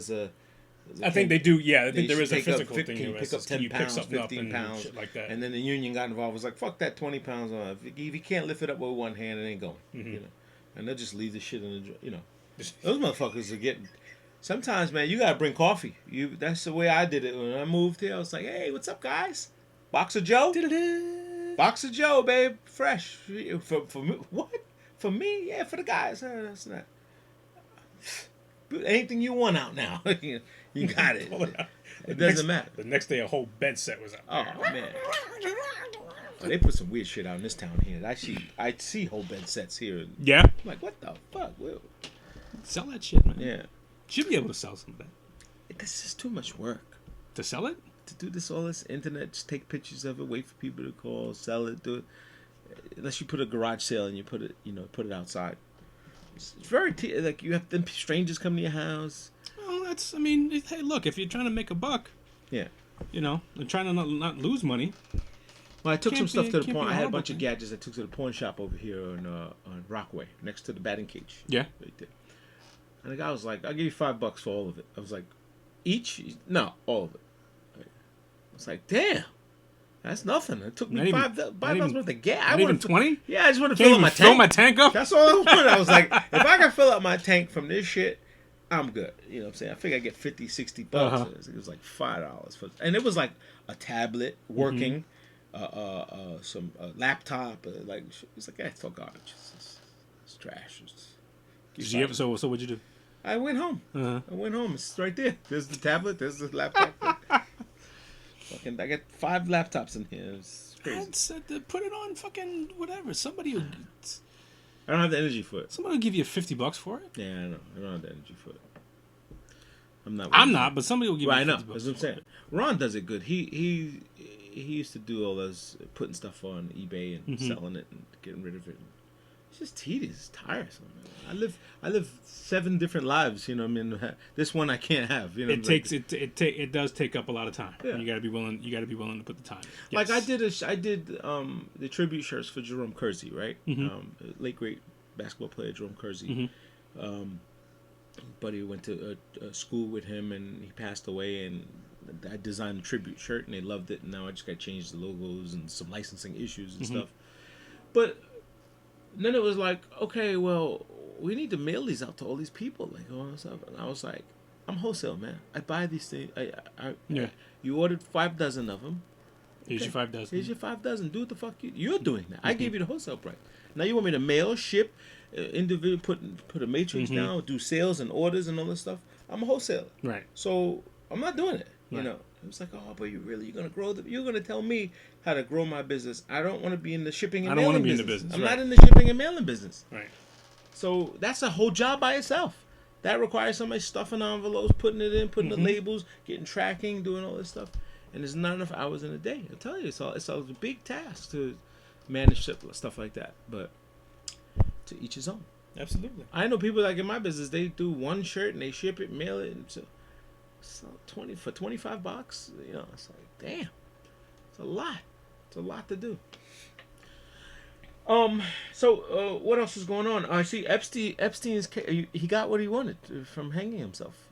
I think they do. Yeah, I think there is a take up physical thing. Can you where pick it up says, 10 can you pick pounds, something 15 up pounds, shit like that. And then the union got involved. Was like, fuck that 20 pounds. If you can't lift it up with one hand, it ain't going. And they'll just leave the shit in the. Those motherfuckers are getting. Sometimes, man, you gotta bring coffee. That's the way I did it when I moved here. I was like, hey, what's up, guys? Box of Joe. Box of Joe, babe. Fresh. For me, what? For me? Yeah, for the guys. That's not. Anything you want out now. You got it. It doesn't matter. The next day, a whole bed set was out. Oh, man. They put some weird shit out in this town here. I see whole bed sets here. Yeah? I'm like, what the fuck? Sell that shit, man. Yeah. Should be able to sell some of that. This is too much work To sell it? to do this. All this internet, just take pictures of it, wait for people to call, sell it, do it. Unless you put a garage sale and you put it, put it outside. It's very like you have them strangers come to your house. Well, that's. I mean, hey, look, if you're trying to make a buck, Yeah. and trying to not lose money. Well, I took some stuff to the can't pawn. be a I had a horrible bunch of thing. gadgets I took to the pawn shop over here on Rockaway, next to the batting cage. Yeah. Right there. And the guy was like, "I'll give you $5 for all of it." I was like, "Each? No, all of it." I was like, "Damn, that's nothing." It took me Not even- $5 worth of gas. Not even 20? Yeah, I just want to Can't fill up even my fill tank. my tank up. That's all I wanted. I was like, if I can fill up my tank from this shit, I'm good. You know what I'm saying? I figure I get $50, $60. Uh-huh. It was like $5 for, and it was like a tablet working, some laptop. Like it's like it's all garbage. It's trash. Did you ever? So what'd you do? I went home. Uh-huh. I went home. It's right there. There's the tablet. There's the laptop. Fucking, I got 5 laptops in here. It's crazy. I'd said to put it on fucking whatever. Somebody will I don't have the energy for it. give you $50 for it. Yeah, I know. I don't have the energy for it. I'm not, but somebody will give Well, you I know. $50 That's what I'm for saying. it. Ron does it good. He used to do all those putting stuff on eBay and selling it and getting rid of it. It's just tedious. It's tiresome. Man. I live 7 different lives. You know, what I mean, this one I can't have. You know, It does take up a lot of time. Yeah. You got to be willing. You got to be willing to put the time. Like Yes. I did the tribute shirts for Jerome Kersey, right? Late great basketball player Jerome Kersey. Buddy went to a school with him, and he passed away. And I designed a tribute shirt, and they loved it. And now I just got to change the logos and some licensing issues and stuff. But then it was like, okay, well, we need to mail these out to all these people, like all this stuff. And I was like, I'm wholesale, man. I buy these things. Yeah. You ordered 5 dozen of them. Here's your $5. Here's your 5 dozen. Do what the fuck you're doing that. I gave you the wholesale price. Now you want me to mail, ship, individual, put a matrix down, do sales and orders and all this stuff. I'm a wholesaler, Right. so I'm not doing it. You Right. know, it was like, oh, but you're gonna grow you're gonna tell me how to grow my business. I don't want to be in the shipping and I don't mailing wanna be in the business. business, I'm right. not in the shipping and mailing business. Right. So that's a whole job by itself. That requires somebody stuffing envelopes, putting it in, putting the labels, getting tracking, doing all this stuff. And there's not enough hours in a day. I tell you, it's a big task to manage stuff like that. But to each his own. Absolutely. I know people like in my business, they do one shirt and they ship it, mail it, and so for $25. You know, it's like, damn, it's a lot. It's a lot to do. So what else is going on? I see Epstein's he got what he wanted from hanging himself.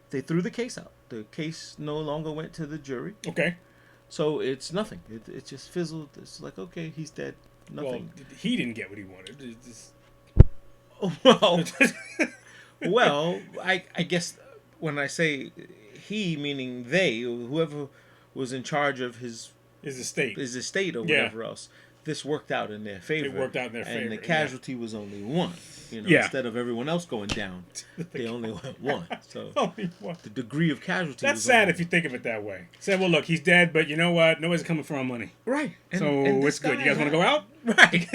They threw the case out. The case no longer went to the jury, Okay. so it's nothing. It just fizzled. It's like, okay, he's dead. Well, Nothing. he didn't get what he wanted. It's Well, I guess when I say he, meaning they, whoever was in charge of his estate. estate or Yeah. whatever else, this worked out in their favor. It worked out in their and the favor, casualty was only one. You know, Yeah. instead of everyone else going down, they only went one. So Only one. the degree of casualty. That's was sad only if you think of it that way. Say, well, look, he's dead, but you know what? Nobody's coming for our money. right. And, So and this it's good. You guy guys want to had- go out? Right.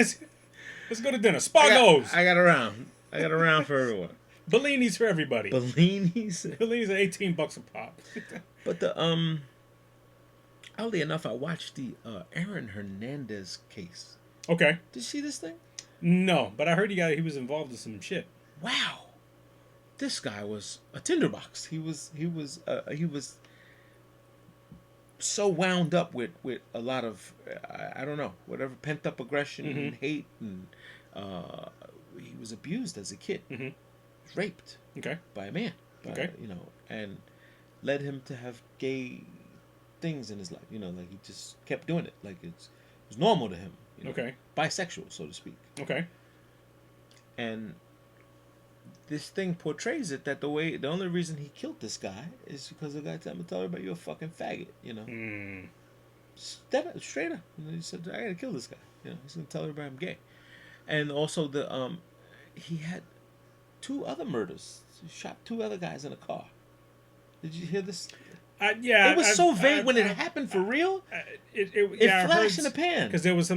Let's go to dinner. Spago's. I got around. I got around for everyone. Bellinis for everybody. Bellinis. Bellinis are $18 a pop. But the oddly enough, I watched the Aaron Hernandez case. Okay. Did you see this thing? No, but I heard he was involved in some shit. Wow, this guy was a tinderbox. He was so wound up with a lot of I don't know, whatever pent up aggression and hate, and he was abused as a kid, raped Okay. by a man, Okay. you know, and led him to have gay things in his life. You know, like he just kept doing it, like it was normal to him. You know, Okay. bisexual, so to speak. Okay. And this thing portrays it that the only reason he killed this guy is because the guy told him, everybody, you're a fucking faggot, you know. Straight up. And he said, I gotta kill this guy. You know, he's gonna tell everybody I'm gay. And also he had 2 other murders. He shot 2 other guys in a car. Did you hear this? Yeah. It was so vague when it happened for real. It flashed in the pan. Because there was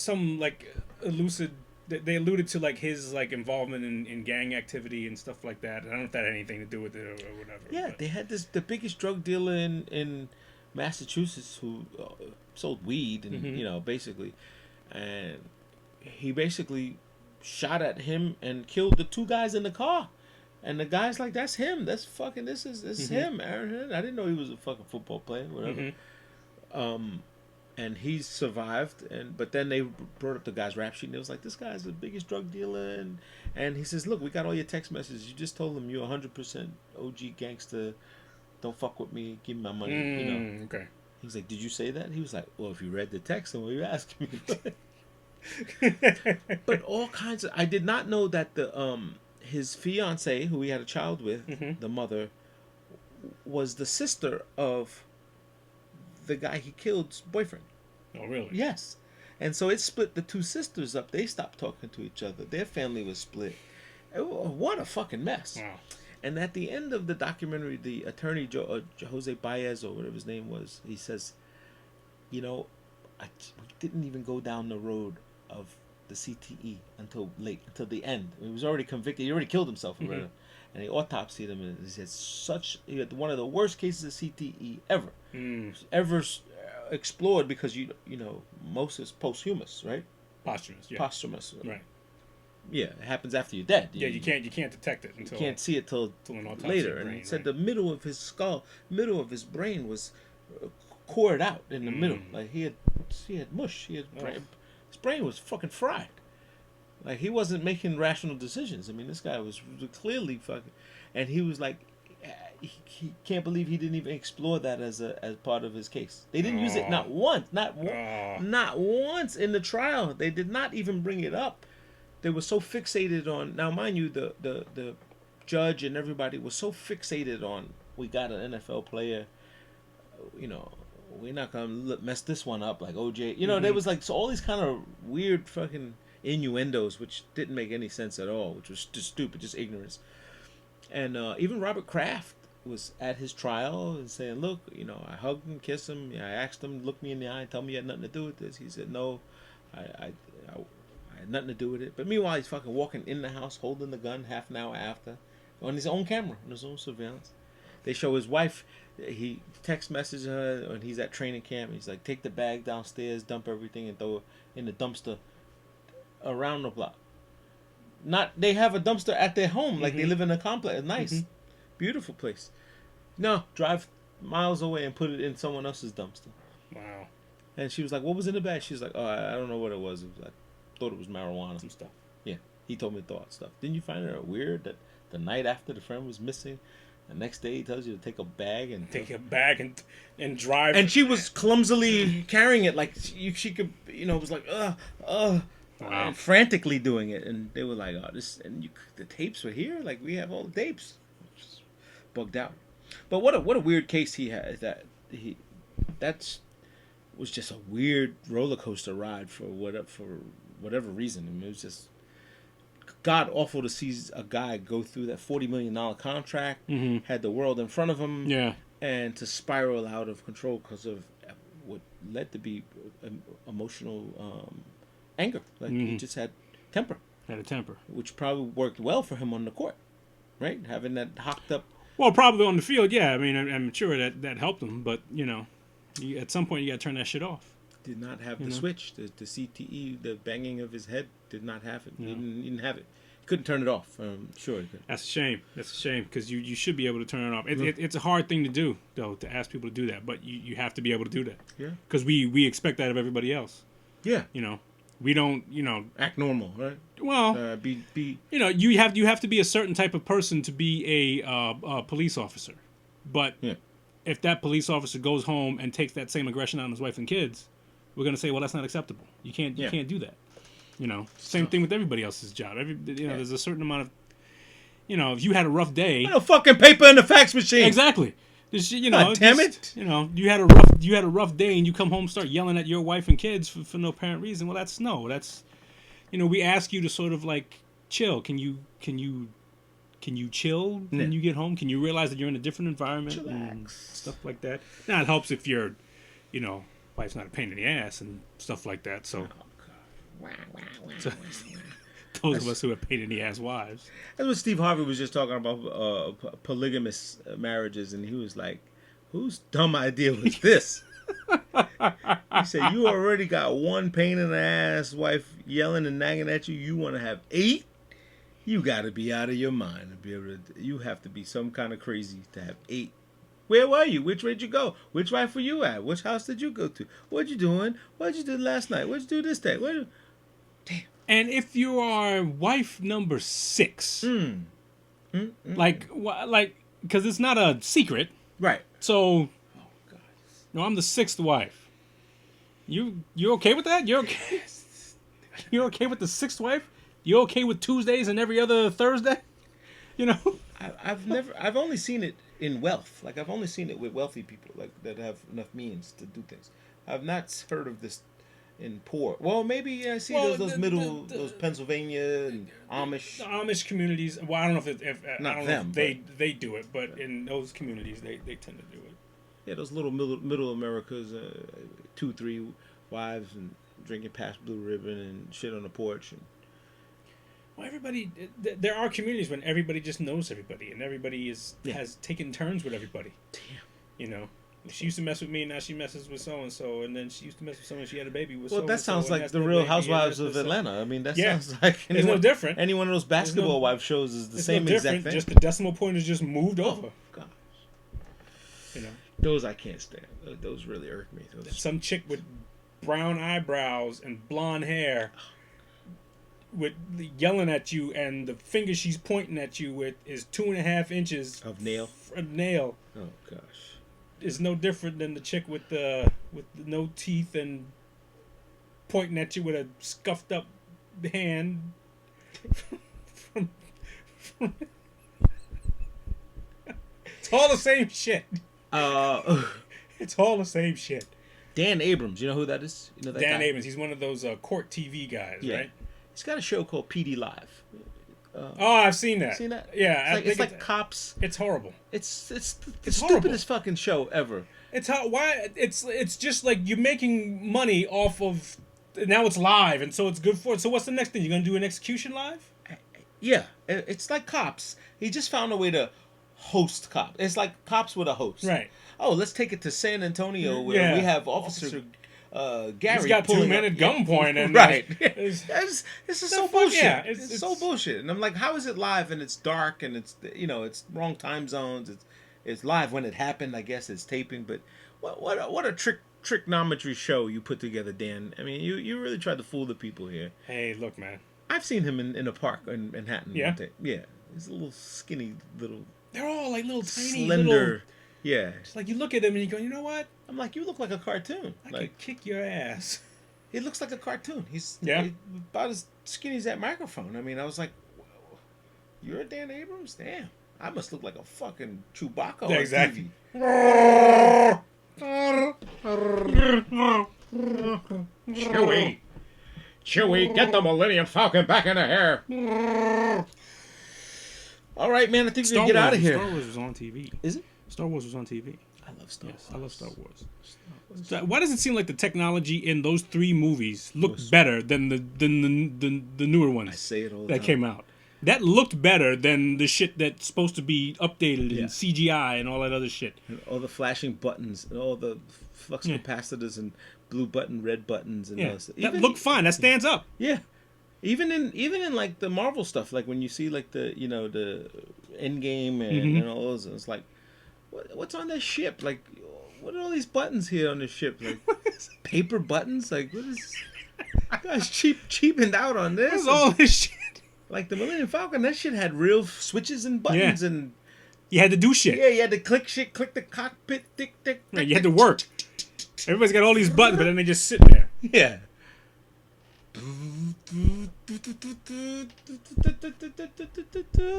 some like elucid they alluded to like his like involvement in gang activity and stuff like that. I don't know if that had anything to do with it or whatever. Yeah, but. they had the biggest drug dealer in Massachusetts who sold weed and basically, and he basically shot at him and killed the two guys in the car. And the guy's like, "That's him. That's fucking. This is him, Aaron. I didn't know he was a fucking football player, whatever." And he survived, but then they brought up the guy's rap sheet, and it was like, "This guy's the biggest drug dealer," and he says, "Look, we got all your text messages. You just told him you're 100% OG gangster. Don't fuck with me. Give me my money." Okay. He's like, "Did you say that?" He was like, "Well, if you read the text, then what are you asking me?" But all kinds of. I did not know that his fiance, who he had a child with, the mother, was the sister of the guy he killed's boyfriend. Oh, really? Yes. And so it split the two sisters up. They stopped talking to each other. Their family was split. What a fucking mess. Wow. And at the end of the documentary, the attorney, Jose Baez, or whatever his name was, he says, we didn't even go down the road of the CTE until the end. He was already convicted. He already killed himself. And he autopsied him, and he had one of the worst cases of CTE ever explored, because most is posthumous, right? Posthumous. Yeah. Posthumous. Right. Yeah, it happens after you're dead. You can't detect it until you can't see it till an autopsy later. brain, And he said right. the middle of his skull, middle of his brain was cored out in the middle. Like he had mush. His brain was fucking fried. Like he wasn't making rational decisions. I mean, this guy was clearly fucking, and he was like, he can't believe he didn't even explore that as part of his case. They didn't use it not once in the trial. They did not even bring it up. They were so fixated on, now mind you, the judge and everybody was so fixated on, we got an NFL player, we're not gonna mess this one up like OJ. There was like all these kind of weird fucking innuendos which didn't make any sense at all, which was just stupid, just ignorance. And even Robert Kraft was at his trial and saying, "Look, I hugged him, kissed him. I asked him to look me in the eye and tell me he had nothing to do with this." He said, "No, I had nothing to do with it." But meanwhile, he's fucking walking in the house holding the gun half an hour after, on his own camera, on his own surveillance. They show his wife. He text messages her when he's at training camp. He's like, "Take the bag downstairs, dump everything, and throw it in the dumpster around the block." They have a dumpster at their home, like they live in a complex, a nice, beautiful place. No, drive miles away and put it in someone else's dumpster. Wow. And she was like, "What was in the bag?" She's like, "Oh, I don't know what it was. I thought it was marijuana." Some stuff. Yeah, he told me thought stuff. Didn't you find it weird that the night after the friend was missing, the next day he tells you to take a bag and drive? And she was clumsily carrying it, like she could, it was like Wow. and frantically doing it. And they were like, "Oh, this," and the tapes were here. Like we have all the tapes. Just bugged out. But what a weird case he had. Was just a weird roller coaster ride for whatever reason. I mean, it was just god awful to see a guy go through that $40 million contract, had the world in front of him, and to spiral out of control because of what led to be emotional anger. Like he just had temper. Had a temper, which probably worked well for him on the court, right? Having that hocked up. Well, probably on the field, yeah. I mean, I'm sure that helped him, but at some point you got to turn that shit off. Did not have the switch, the CTE, the banging of his head. Did not have it. He didn't have it. He couldn't turn it off. Sure. He could. That's a shame. That's a shame because you should be able to turn it off. It's a hard thing to do, though, to ask people to do that. But you have to be able to do that. Yeah. Because we expect that of everybody else. Yeah. We don't, act normal, right? Well, be. You have to be a certain type of person to be a police officer. But if that police officer goes home and takes that same aggression out on his wife and kids, we're gonna say, well, that's not acceptable. You can't do that. Same thing with everybody else's job. There's a certain amount of, if you had a rough day, no fucking paper in the fax machine. Exactly. God damn it. You had a rough day and you come home and start yelling at your wife and kids for no apparent reason. Well, that's we ask you to sort of like chill. Can you chill when you get home? Can you realize that you're in a different environment and stuff like that? Now it helps if your, wife's not a pain in the ass and stuff like that. So, So, those of us who have pain in the ass wives. That's what Steve Harvey was just talking about, polygamous marriages, and he was like, "Whose dumb idea was this?" He said, "You already got one pain in the ass wife yelling and nagging at you. You want to have 8? You got to be out of your mind to be able to. You have to be some kind of crazy to have 8. Where were you? Which way did you go? Which wife were you at? Which house did you go to? What you doing? What you do last night? What you do this day? Damn." And if you are wife number 6, like, because it's not a secret, Right. so, Oh God. no, I'm the 6th wife. You okay with that? You're okay? You're okay with the 6th wife? You okay with Tuesdays and every other Thursday? You know? I've only seen it in wealth. Like, I've only seen it with wealthy people, like, that have enough means to do things. I've not heard of this in poor. Well, maybe I see those Pennsylvania and Amish. The Amish communities. Well, I don't know if Not I don't them, know if they do it, but in those communities they tend to do it. Yeah, those little middle Americas, 2, 3 wives and drinking past Blue Ribbon and shit on the porch. And Well, everybody. There are communities when everybody just knows everybody, and everybody has taken turns with everybody. damn. You know, she used to mess with me, now she messes with so and so, and then she used to mess with someone. She had a baby with. Well, that sounds like the Real Housewives of Atlanta. I mean, that sounds like it's no different. Any one of those basketball wife shows is the same exact thing. Just the decimal point is just moved over. God. You know, Those I can't stand. Those really irk me. some chick with brown eyebrows and blonde hair, with yelling at you, and the finger she's pointing at you with is 2.5 inches Of nail. Oh gosh. Is no different than the chick with the no teeth and pointing at you with a scuffed up hand. from It's all the same shit. It's all the same shit. Dan Abrams, you know who that is? You know that Dan guy? Abrams, he's one of those court TV guys, right? He's got a show called PD Live. Oh, I've seen that. Seen that? Yeah, It's like cops. It's horrible. It's the It's horrible. stupidest fucking show ever. It's just like you're making money off of. Now it's live, and so it's good for it. So what's the next thing? You're gonna do an execution live? Yeah, it's like Cops. He just found a way to host Cops. It's like Cops with a host. Right. Oh, let's take it to San Antonio where we have Officer Gary. He's got 2 men at gunpoint, and right. it's- This is the so fuck, bullshit. yeah, It's so bullshit. And I'm like, how is it live and it's dark and it's it's wrong time zones. It's live when it happened. I guess it's taping, but what a trigonometry show you put together, Dan. I mean, you really tried to fool the people here. Hey, look, man. I've seen him in a park in Manhattan. Yeah? Yeah. He's a little skinny, little They're all like little tiny, slender. little. Yeah. It's like you look at him and you go, you know what? I'm like, you look like a cartoon. I Like, could kick your ass. he looks like a cartoon. He's about as skinny as that microphone. I mean, I was like, you're a Dan Abrams? Damn. I must look like a fucking Chewbacca on exactly. TV. Chewie, get the Millennium Falcon back in the hair. All right, man. I think we Star can get Wars, out of here. Star Wars was on TV. Is it? Star Wars was on TV. I love Star Yes, Wars. I love Star Wars. Why does it seem like the technology in those 3 movies looked better than the newer ones I say it all the that time. came out? That looked better than the shit that's supposed to be updated Yeah. in CGI and all that other shit. And all the flashing buttons and all the flux capacitors and blue button, red buttons and all Yeah, this. that looked fine. That stands up. Yeah. Even in like the Marvel stuff, like when you see like the the Endgame and all those, it's like, what's on that ship? Like, what are all these buttons here on the ship? Like paper buttons? Like, what is? Guys, cheapened out on this. What's all this shit? Like the Millennium Falcon, that shit had real switches and buttons and You had to do shit. yeah, you had to click shit, click the cockpit, tick. Right, you had to work. Everybody's got all these buttons, but then they just sit there. Yeah.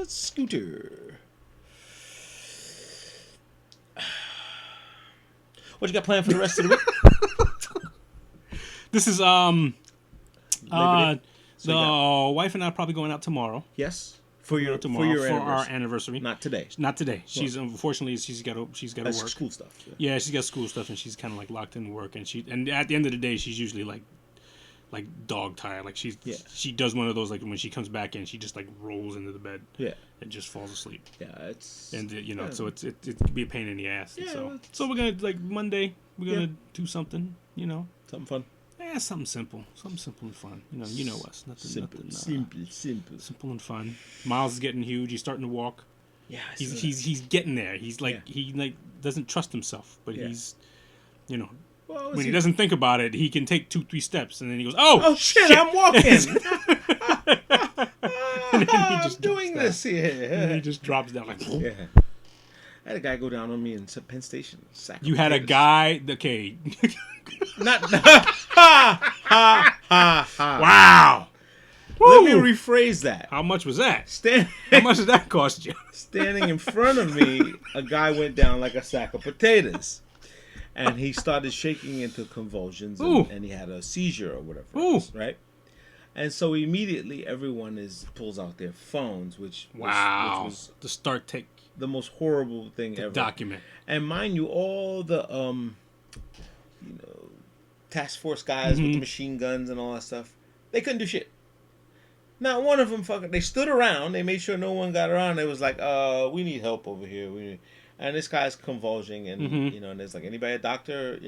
Scooter. What you got planned for the rest of the week? This is Labor Day? So the you got- wife and I are probably going out tomorrow. Yes. For your Tomorrow for our anniversary. anniversary. Not today. Not today. She's unfortunately she's got to That's work. school stuff. Yeah, she's got school stuff and she's kind of like locked in work, and at the end of the day she's usually like like dog tired. Like she does one of those like when she comes back in, she just like rolls into the bed. Yeah. And just falls asleep. Yeah, it's and so it could be a pain in the ass. Yeah, so we're gonna like Monday we're gonna do something. Something fun. Yeah, something simple and fun. You know us. Nothing. Simple and fun. Miles is getting huge. He's starting to walk. Yeah, he's getting there. He's like he like doesn't trust himself, but he's well, when he doesn't think about it, he can take 2-3 steps, and then he goes, "Oh shit. I'm walking." I'm doing this here. And he just drops down like. Yeah. I had a guy go down on me in Penn Station. You had a guy. Okay. Not. Ha ha ha. Wow. Let me rephrase that. How much was that? How much did that cost you? Standing in front of me, a guy went down like a sack of potatoes. And he started shaking into convulsions. And he had a seizure or whatever. Right? And so immediately everyone pulls out their phones, which was the start take the most horrible thing ever. Document. And mind you, all the task force guys with the machine guns and all that stuff, they couldn't do shit. Not one of them they stood around. They made sure no one got around. They was like, we need help over here. And this guy's convulsing, and and there's like, anybody a doctor,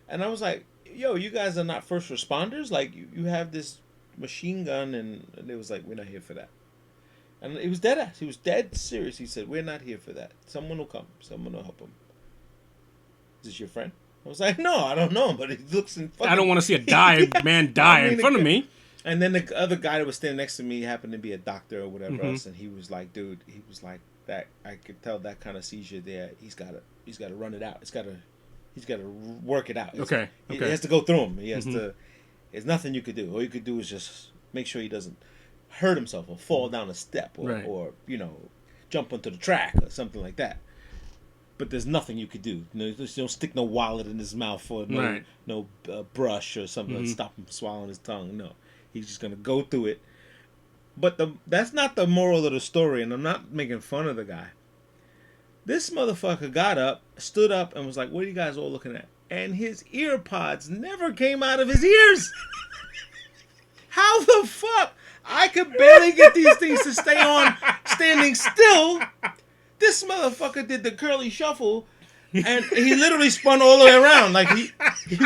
And I was like, yo, you guys are not first responders. Like you have this machine gun, and it was like, we're not here for that. And it was dead ass. He was dead serious. He said, we're not here for that. Someone will come. Someone will help him. Is this your friend? I was like, no, I don't know him, but he looks in fucking... I don't want to see a man die in front of me. And then the other guy that was standing next to me happened to be a doctor or whatever else, and he was like, dude, that I could tell that kind of seizure there, he's got to run it out. He's got to work it out. Okay. He has to go through him. He has to... There's nothing you could do. All you could do is just make sure he doesn't hurt himself or fall down a step or jump onto the track or something like that. But there's nothing you could do. Don't stick no wallet in his mouth or no brush or something to stop him from swallowing his tongue. No, he's just gonna go through it. But that's not the moral of the story, and I'm not making fun of the guy. This motherfucker got up, stood up, and was like, "What are you guys all looking at?" And his ear pods never came out of his ears. How the fuck? I could barely get these things to stay on standing still. This motherfucker did the curly shuffle, and he literally spun all the way around. Like he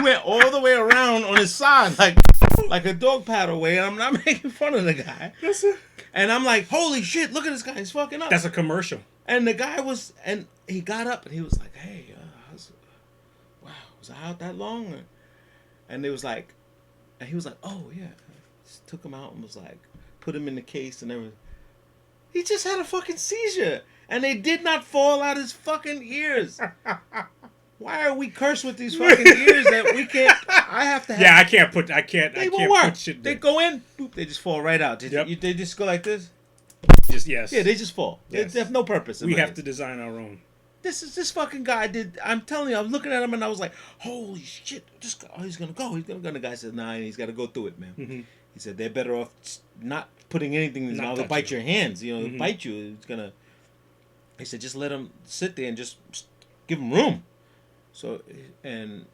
went all the way around on his side, like a dog paddle way. And I'm not making fun of the guy. And I'm like, holy shit, look at this guy. He's fucking up. That's a commercial. And the guy and he got up and he was like, hey, wow, was I out that long? And they was like, and he was like, oh yeah. Just took him out and was like, put him in the case and everything. He just had a fucking seizure. And they did not fall out his fucking ears. Why are we cursed with these fucking ears that we can't? I have to have. Yeah, I can't put shit They there. go in, boop, they just fall right out. They just go like this? Yes. Yeah, they just fall. Yes. They have no purpose. We have to design our own. This fucking guy did. I'm telling you, I was looking at him and I was like, holy shit, he's gonna go. He's gonna go. And the guy said, nah, he's got to go through it, man. Mm-hmm. He said they're better off not putting anything in his mouth to bite your hands. Bite you. It's gonna. He said, just let him sit there and just give him room. So, and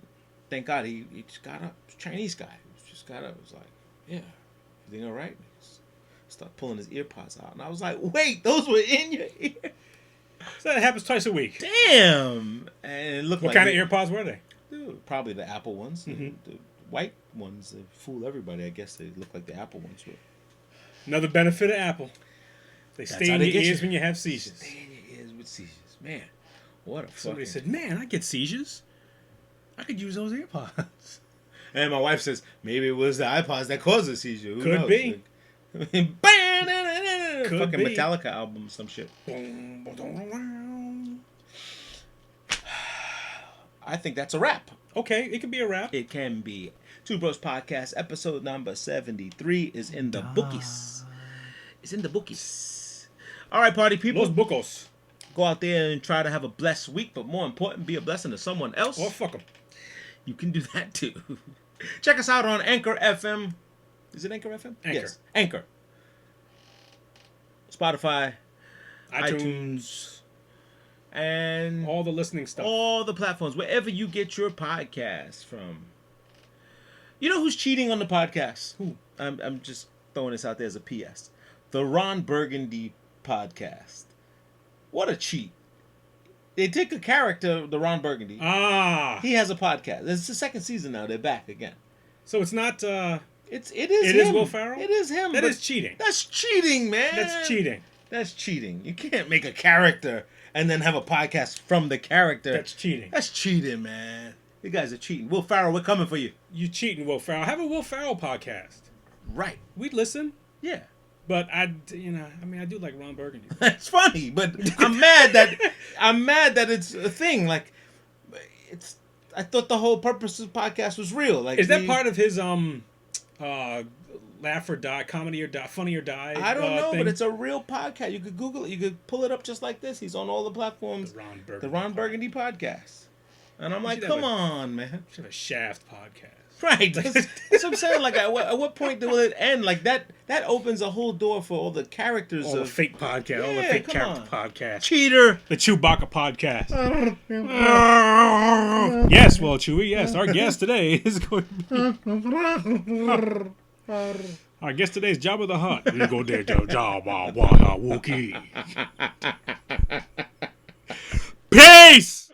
thank God he just got up. Chinese guy. He just got up. He was like, yeah, everything all right? Start pulling his ear pods out. And I was like, wait, those were in your ear? So that happens twice a week. Damn. And it looked what kind of ear pods were they? Dude, probably the Apple ones. Mm-hmm. The white ones, they fool everybody. I guess they look like the Apple ones. But another benefit of Apple. They stay in your ears when you have seizures. Stay in your ears with seizures. Man, what a Somebody said, man, I get seizures. I could use those ear pods. And my wife says, maybe it was the iPods that caused the seizure. Who Could knows? be. Fucking be. Metallica album, some shit. I think that's a wrap. Okay, it can be a wrap. It can be. Two Bros Podcast, episode number 73 is in the bookies. It's in the bookies. All right, party people. Los bucos. Go out there and try to have a blessed week, but more important, be a blessing to someone else. Or fuck them. You can do that too. Check us out on Anchor FM. Is it Anchor FM? Anchor. Yes, Anchor. Spotify, iTunes, and all the listening stuff. All the platforms, wherever you get your podcasts from. You know who's cheating on the podcast? Who? I'm just throwing this out there as a PS. The Ron Burgundy podcast. What a cheat. They take a character, the Ron Burgundy. Ah. He has a podcast. It's the second season now. They're back again. So it's not. It is It him. is Will Ferrell? It is him. That but is cheating. That's cheating, man. That's cheating. That's cheating. You can't make a character and then have a podcast from the character. That's cheating. That's cheating, man. You guys are cheating. Will Ferrell, we're coming for you. You cheating, Will Ferrell. Have a Will Ferrell podcast. Right. We'd listen. Yeah. But I do like Ron Burgundy. It's funny, but I'm mad that it's a thing. Like, it's. I thought the whole purpose of the podcast was real. Like, Is that part of his laugh or die, comedy or die, funny or die? I don't know, thing? but it's a real podcast. You could Google it. You could pull it up just like this. He's on all the platforms. The Ron Burgundy podcast. And I'm like, should come have on, man. Should have a Shaft podcast. Right. That's what I'm saying. Like, at what point will it end? Like, that opens a whole door for all the characters All the of fake podcast, all the Yeah, fake come character on. podcast. Cheater. The Chewbacca podcast. Yes, well, Chewie, yes. Our guest today is going to be... Our guest today is Jabba the Hutt. We go there, Jabba Wookie. Peace!